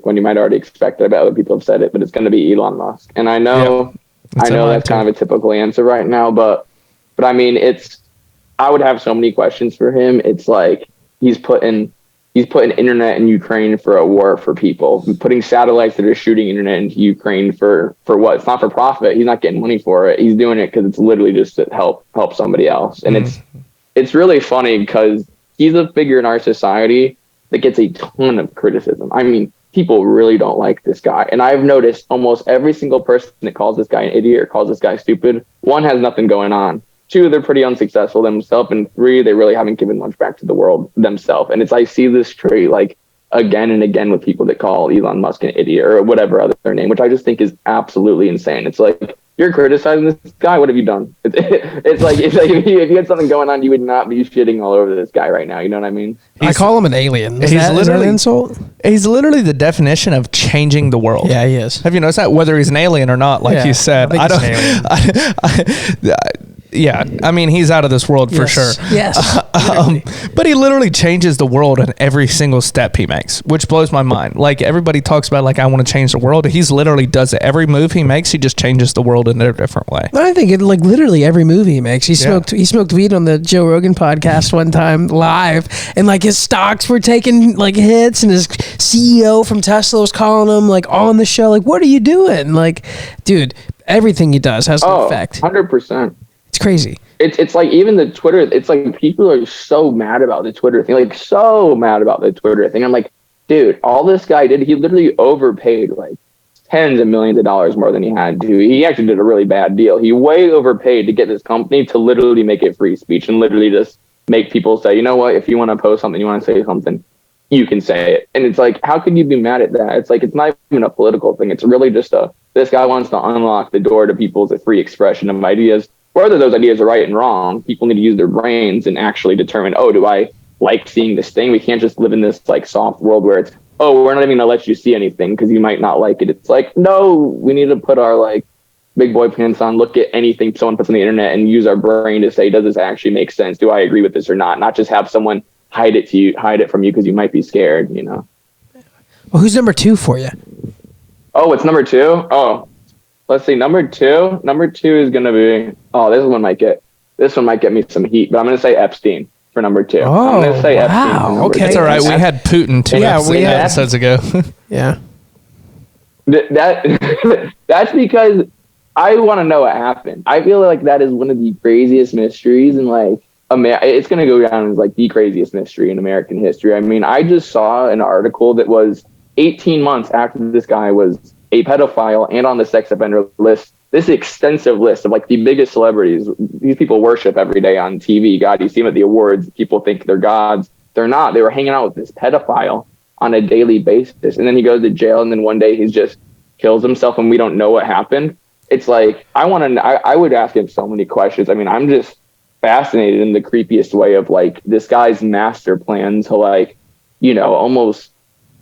one. You might already expect it. I bet other people have said it, but it's going to be Elon Musk. And I know that's kind of a typical answer right now, but I mean, I would have so many questions for him. It's like he's putting internet in Ukraine for a war for people, putting satellites that are shooting internet into Ukraine for what? It's not for profit. He's not getting money for it. He's doing it because it's literally just to help somebody else. And it's really funny because he's a figure in our society that gets a ton of criticism. I mean, people really don't like this guy. And I've noticed almost every single person that calls this guy an idiot or calls this guy stupid, 1, has nothing going on. 2, they're pretty unsuccessful themselves. And 3, they really haven't given much back to the world themselves. And I see this trait like again and again with people that call Elon Musk an idiot or whatever other name, which I just think is absolutely insane. It's like, you're criticizing this guy. What have you done? It's like if you had something going on, you would not be shitting all over this guy right now. You know what I mean? I call him an alien. Is that an insult? He's literally the definition of changing the world. Yeah, he is. Have you noticed that? Whether he's an alien or not, like you said, yeah, I mean, he's out of this world for sure. Yes. But he literally changes the world in every single step he makes, which blows my mind. Like, everybody talks about, like, I want to change the world. He's literally does it. Every move he makes, he just changes the world in a different way. I think it, like, literally every movie he makes. He smoked weed on the Joe Rogan podcast one time live, and, like, his stocks were taking, like, hits, and his CEO from Tesla was calling him, like, on the show, like, what are you doing? Like, dude, everything he does has an effect. 100%. It's crazy. It's like even the Twitter, it's like people are so mad about the Twitter thing, like so mad about the Twitter thing. I'm like, dude, all this guy did, he literally overpaid like tens of millions of dollars more than he had to. He actually did a really bad deal. He way overpaid to get this company to literally make it free speech and literally just make people say, you know what, if you want to post something, you want to say something, you can say it. And it's like, how can you be mad at that? It's like, it's not even a political thing. It's really just this guy wants to unlock the door to people's free expression of ideas. Whether those ideas are right and wrong, people need to use their brains and actually determine, oh, do I like seeing this thing? We can't just live in this like soft world where it's, oh, we're not even gonna let you see anything because you might not like it. It's like, no, we need to put our like big boy pants on, look at anything someone puts on the internet and use our brain to say, does this actually make sense? Do I agree with this or not? Not just have someone hide it from you because you might be scared, you know? Well, who's number 2 for you? Oh, it's number 2? Oh. Let's see, number two is gonna be, this one might get me some heat, but I'm gonna say Epstein for number 2. I'm gonna say Epstein for number 2. That's all right. We had Putin 2 episodes ago. Yeah. That's because I want to know what happened. I feel like that is one of the craziest mysteries in like it's gonna go down as like the craziest mystery in American history. I mean, I just saw an article that was 18 months after this guy was a pedophile and on the sex offender list, this extensive list of like the biggest celebrities these people worship every day on TV. God, you see them at the awards. People think they're gods. They're not. They were hanging out with this pedophile on a daily basis. And then he goes to jail, and then one day he's just kills himself and we don't know what happened. It's like, I would ask him so many questions. I mean, I'm just fascinated in the creepiest way of like this guy's master plan to like, you know, almost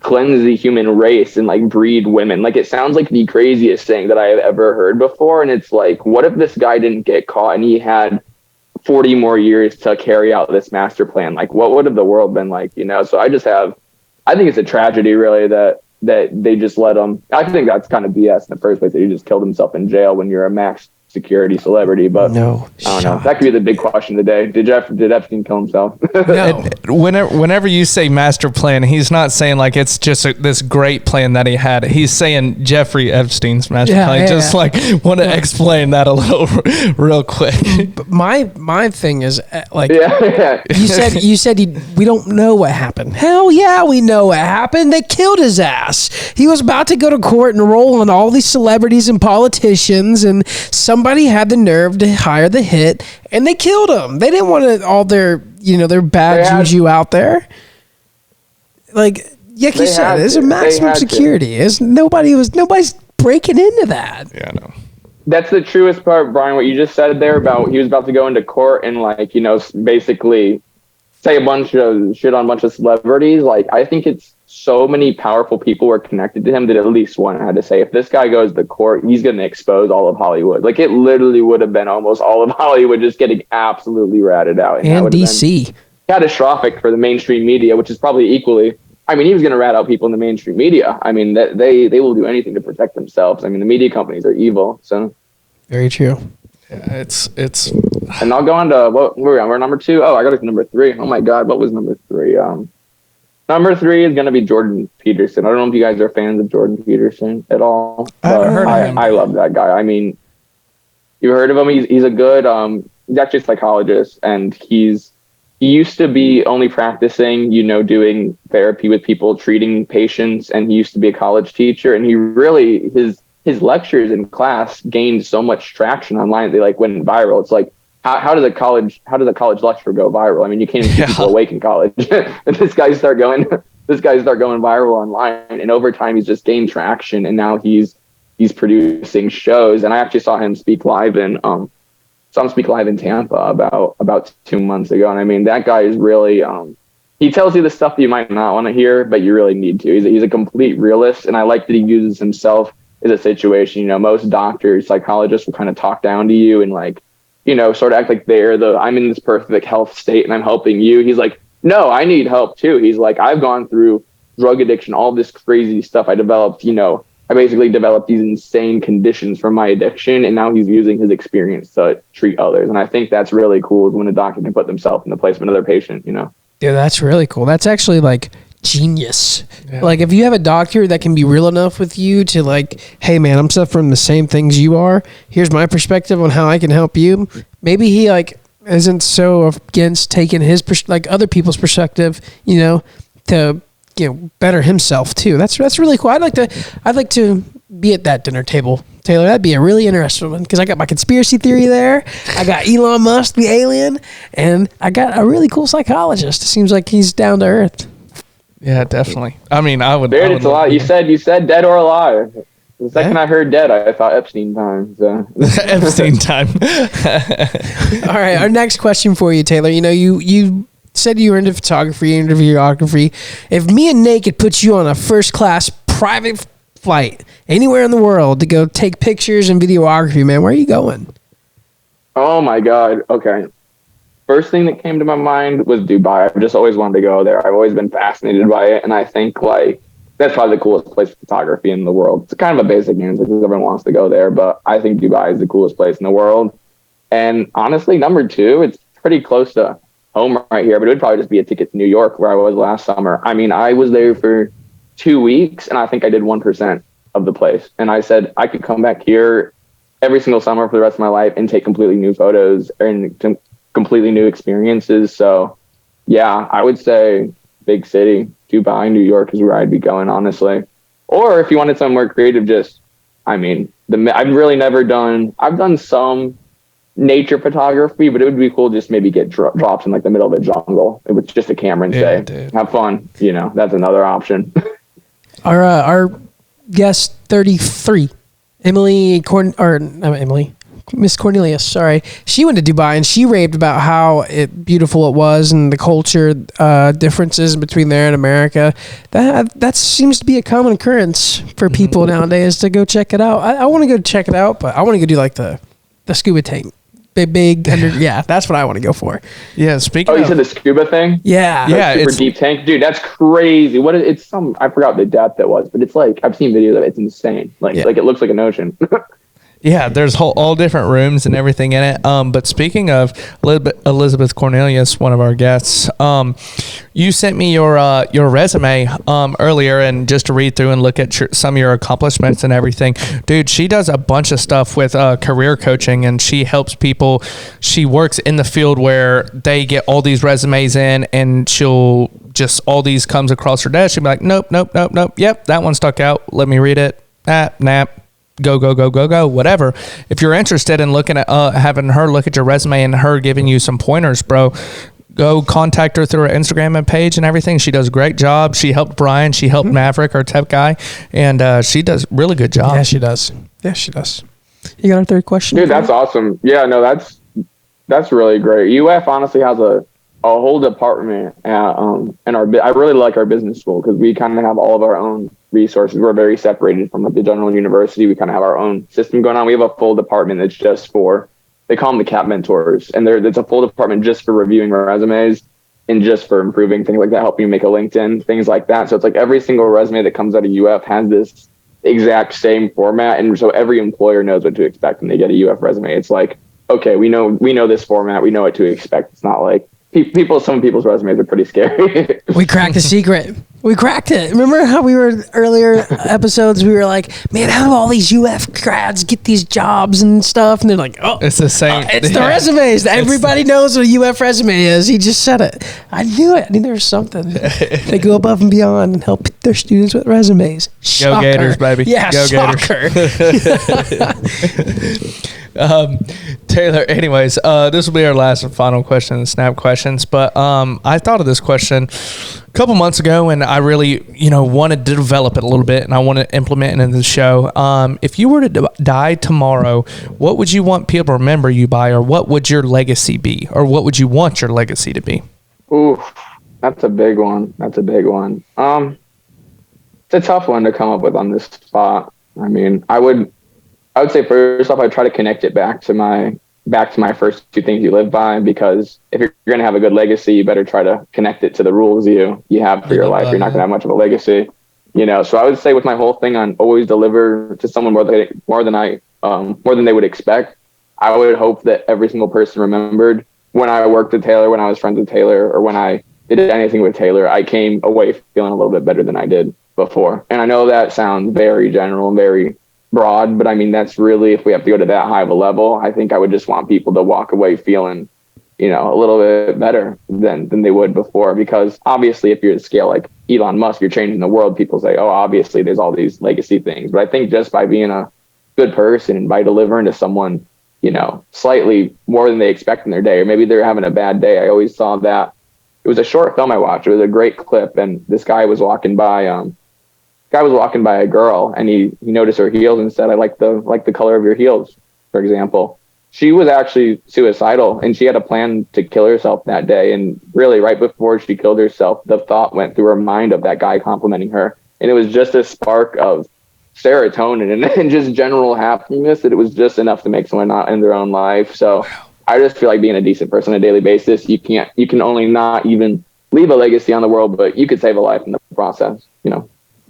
cleanse the human race and like breed women. Like, it sounds like the craziest thing that I have ever heard before. And it's like, what if this guy didn't get caught and he had 40 more years to carry out this master plan? Like, what would have the world been like, you know? So I think it's a tragedy really that they just let him. I think that's kind of BS in the first place, that he just killed himself in jail when you're a max security celebrity. But no, I don't know. That could be the big question today. Did Epstein kill himself? No. Whenever you say master plan, he's not saying like it's just this great plan that he had. He's saying Jeffrey Epstein's master plan. Just like want to explain that a little real quick. But my thing is like you said we don't know what happened. Hell yeah, we know what happened. They killed his ass. He was about to go to court and roll on all these celebrities and politicians, and somebody had the nerve to hire the hit, and they killed him. They didn't want all their bad juju out there. Like you said, it's a maximum security. Nobody's breaking into that. Yeah, no. That's the truest part, Brian, what you just said there about he was about to go into court and like, you know, basically say a bunch of shit on a bunch of celebrities. Like, I think it's so many powerful people were connected to him that at least one had to say, if this guy goes to court, he's going to expose all of Hollywood. Like, it literally would have been almost all of Hollywood just getting absolutely ratted out. And DC. Catastrophic for the mainstream media, which is probably equally. I mean, he was going to rat out people in the mainstream media. I mean, they will do anything to protect themselves. I mean, the media companies are evil. So very true. Yeah, it's. And I'll go on to we're number 2. Oh, I got to number 3. Oh my God, what was number 3? Number 3 is going to be Jordan Peterson. I don't know if you guys are fans of Jordan Peterson at all. I love that guy. I mean, you heard of him? He's a good. He's actually a psychologist, and he used to be only practicing, you know, doing therapy with people, treating patients, and he used to be a college teacher. And he really his lectures in class gained so much traction online. They like went viral. It's like, how does a college lecture go viral? I mean, you can't even keep people awake in college. And this guy start going viral online, and over time he's just gained traction, and now he's producing shows. And I actually saw him speak live in Tampa about 2 months ago. And I mean, that guy is really he tells you the stuff that you might not want to hear, but you really need to. He's a complete realist, and I like that he uses himself as a situation. You know, most doctors, psychologists will kind of talk down to you and like, you know, sort of act like I'm in this perfect health state and I'm helping you. He's like, no, I need help too. He's like, I've gone through drug addiction, all this crazy stuff. I basically developed these insane conditions from my addiction, and now he's using his experience to treat others. And I think that's really cool when a doctor can put themselves in the place of another patient, you know? Yeah, that's really cool. That's actually like genius. Yeah. Like, if you have a doctor that can be real enough with you to like, hey man, I'm suffering the same things you are. Here's my perspective on how I can help you. Maybe he like isn't so against taking his other people's perspective, you know, to better himself too. That's really cool. I'd like to be at that dinner table, Taylor. That'd be a really interesting one, because I got my conspiracy theory there. I got Elon Musk, the alien, and I got a really cool psychologist. It seems like he's down to earth. Yeah, definitely. I mean, I would. It's a lot. You said dead or alive. The second I heard dead, I thought Epstein time. So. Epstein time. All right, our next question for you, Taylor. You know, you said you were into photography, into videography. If me and Nate could put you on a first-class private flight anywhere in the world to go take pictures and videography, man, where are you going? Oh my God. Okay. First thing that came to my mind was Dubai. I've just always wanted to go there. I've always been fascinated by it. And I think like that's probably the coolest place for photography in the world. It's kind of a basic answer because everyone wants to go there, but I think Dubai is the coolest place in the world. And honestly, number 2, it's pretty close to home right here, but it would probably just be a ticket to New York, where I was last summer. I mean, I was there for 2 weeks, and I think I did 1% of the place. And I said I could come back here every single summer for the rest of my life and take completely new photos and completely new experiences. So yeah, I would say big city. Dubai, New York is where I'd be going, honestly. Or if you wanted something more creative, I've really never done, I've done some nature photography, but it would be cool just maybe get dropped in like the middle of a jungle with just a camera and say, have fun. You know, that's another option. Our guest 33, Miss Cornelius, sorry. She went to Dubai and she raved about how beautiful it was and the culture differences between there and America. That seems to be a common occurrence for people nowadays to go check it out. I want to go check it out, but I want to go do like the scuba tank. Big under, yeah, that's what I want to go for. Yeah, speaking you said the scuba thing? Yeah. Super deep tank. Dude, that's crazy. I forgot the depth it was, but it's like, I've seen videos of it. It's insane. Like it looks like an ocean. Yeah, there's all different rooms and everything in it. But speaking of Elizabeth Cornelius, one of our guests, you sent me your resume earlier, and just to read through and look at some of your accomplishments and everything. Dude, she does a bunch of stuff with career coaching, and she helps people. She works in the field where they get all these resumes in, and she'll just, all these comes across her desk. She'll be like, nope. Yep, that one stuck out. Let me read it. Nap. Go, whatever. If you're interested in looking at having her look at your resume and her giving you some pointers, bro, go contact her through her Instagram page and everything. She does a great job. She helped Brian. She helped Maverick, our tech guy, and she does really good job. Yeah, she does. You got our third question? Dude, that's awesome. Yeah, no, that's really great. UF honestly has a whole department in I really like our business school because we kind of have all of our own resources. We're very separated from like the general university. We kind of have our own system going on. We have a full department that's just for, they call them the CAP mentors, and it's a full department just for reviewing resumes and just for improving things like that, helping you make a LinkedIn, things like that. So it's like every single resume that comes out of UF has this exact same format, and so every employer knows what to expect when they get a UF resume. It's like, okay, we know this format, we know what to expect. It's not like some people's resumes are pretty scary. We cracked the secret. We cracked it. Remember how we were earlier episodes? We were like, man, how do all these UF grads get these jobs and stuff? And they're like, oh, it's the same. It's the resumes. Everybody knows what a UF resume is. He just said it. I knew it. I knew there was something. They go above and beyond and help their students with resumes. Shocker. Go Gators, baby. Yeah, go shocker. Gators. Taylor, anyways, this will be our last and final question, Snap questions. But I thought of this question a couple months ago, and I really, wanted to develop it a little bit, and I want to implement it in the show. If you were to die tomorrow, what would you want people to remember you by, or what would your legacy be, or what would you want your legacy to be? Ooh, that's a big one. It's a tough one to come up with on this spot. I mean, I would say first off, I'd try to connect it back to my first two things you live by, because if you're going to have a good legacy, you better try to connect it to the rules you have for your life. You're not going to have much of a legacy, So I would say with my whole thing on always deliver to someone more than they would expect. I would hope that every single person remembered when I worked with Taylor, when I was friends with Taylor, or when I did anything with Taylor, I came away feeling a little bit better than I did before. And I know that sounds very general and very broad, but I mean, that's really, if we have to go to that high of a level, I think I would just want people to walk away feeling, a little bit better than they would before. Because obviously, if you're at scale like Elon Musk, you're changing the world. People say, oh, obviously there's all these legacy things. But I think just by being a good person and by delivering to someone, slightly more than they expect in their day, or maybe they're having a bad day. I always saw that. It was a short film I watched. It was a great clip. And this guy was walking by, a girl, and he noticed her heels and said, I like the color of your heels, for example. She was actually suicidal, and she had a plan to kill herself that day. And really, right before she killed herself, the thought went through her mind of that guy complimenting her. And it was just a spark of serotonin and just general happiness that it was just enough to make someone not end their own life. So I just feel like being a decent person on a daily basis, you can only not even leave a legacy on the world, but you could save a life in the process,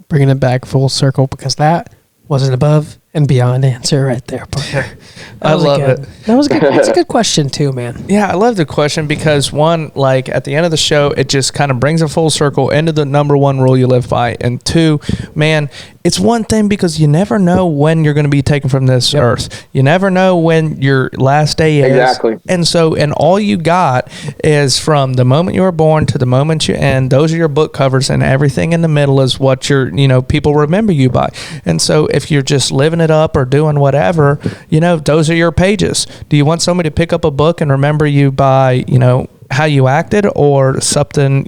Bringing it back full circle, because that was an above and beyond answer right there, partner. I love it. That was good. That's a good question too, man. Yeah, I love the question because one, like at the end of the show, it just kind of brings a full circle into the number one rule you live by. And two, man, it's one thing because you never know when you're going to be taken from this earth. You never know when your last day is. Exactly. And so, and all you got is from the moment you were born to the moment you end. Those are your book covers, and everything in the middle is what people remember you by. And so if you're just living it up or doing whatever, those are your pages. Do you want somebody to pick up a book and remember you by, how you acted, or something,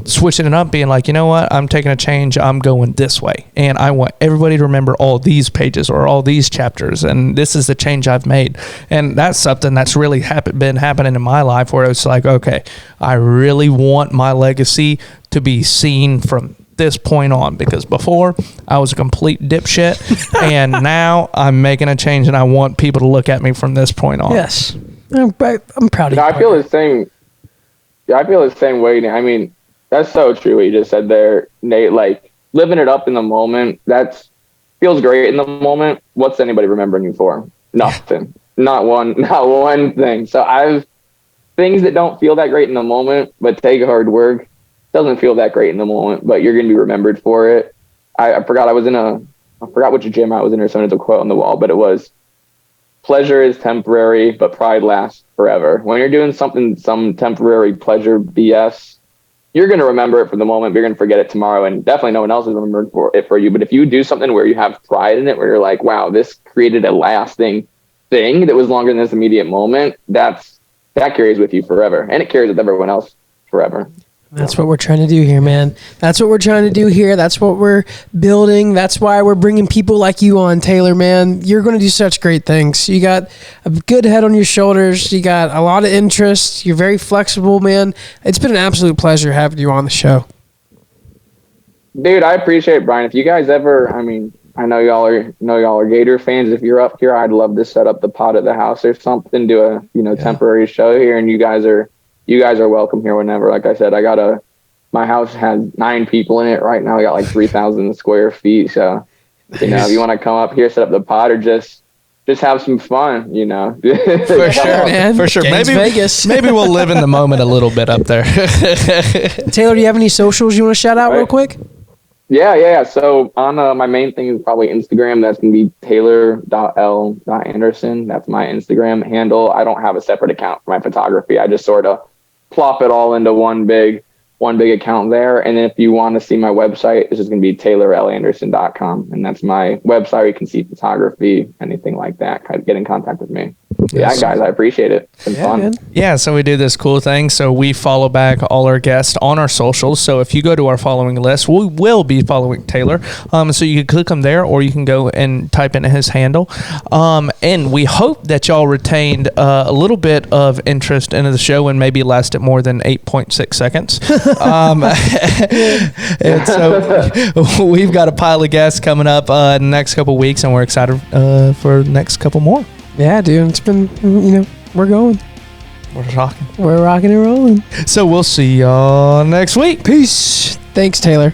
switching it up, being like, you know what, I'm taking a change, I'm going this way, and I want everybody to remember all these pages or all these chapters, and this is the change I've made. And that's something that's really been happening in my life, where it's like, okay, I really want my legacy to be seen from this point on, because before I was a complete dipshit and now I'm making a change, and I want people to look at me from this point on. Yes, I'm proud of you. I feel the same. I feel the same way. I mean, that's so true what you just said there, Nate. Like, living it up in the moment, feels great in the moment. What's anybody remembering you for? Nothing. Not one thing. So things that don't feel that great in the moment, but take hard work, doesn't feel that great in the moment, but you're going to be remembered for it. I forgot which gym I was in, or something. It's a quote on the wall, but it was, pleasure is temporary, but pride lasts forever. When you're doing some temporary pleasure BS, you're going to remember it for the moment, but you're going to forget it tomorrow, and definitely no one else is remembered for it for you. But if you do something where you have pride in it, where you're like, wow, this created a lasting thing that was longer than this immediate moment, that carries with you forever, and it carries with everyone else forever. That's what we're trying to do here, man. That's what we're trying to do here. That's what we're building. That's why we're bringing people like you on, Taylor, man. You're going to do such great things. You got a good head on your shoulders. You got a lot of interest. You're very flexible, man. It's been an absolute pleasure having you on the show. Dude, I appreciate it, Brian. If you guys ever, I know y'all are Gator fans. If you're up here, I'd love to set up the pod at the house or something, do a temporary show here, and you guys are welcome here whenever. Like I said, my house has 9 people in it right now. We got like 3,000 square feet. So, if you want to come up here, set up the pod, or just have some fun, For sure, man. For sure. Gaines, Vegas. Maybe we'll live in the moment a little bit up there. Taylor, do you have any socials you want to shout out real quick? Yeah. So on my main thing is probably Instagram. That's going to be taylor.l.anderson. That's my Instagram handle. I don't have a separate account for my photography. I just sort of plop it all into one big account there. And if you want to see my website, it's just going to be taylorlanderson.com. And that's my website where you can see photography, anything like that. Get in contact with me. Yes. Yeah, guys, I appreciate it. It's been fun. Man. Yeah, so we do this cool thing. So we follow back all our guests on our socials. So if you go to our following list, we will be following Taylor. So you can click him there, or you can go and type in his handle. And we hope that y'all retained a little bit of interest into the show and maybe lasted more than 8.6 seconds. And so we've got a pile of guests coming up in the next couple of weeks, and we're excited for the next couple more. Yeah, dude, it's been, we're going. We're rocking and rolling. So we'll see y'all next week. Peace. Thanks, Taylor.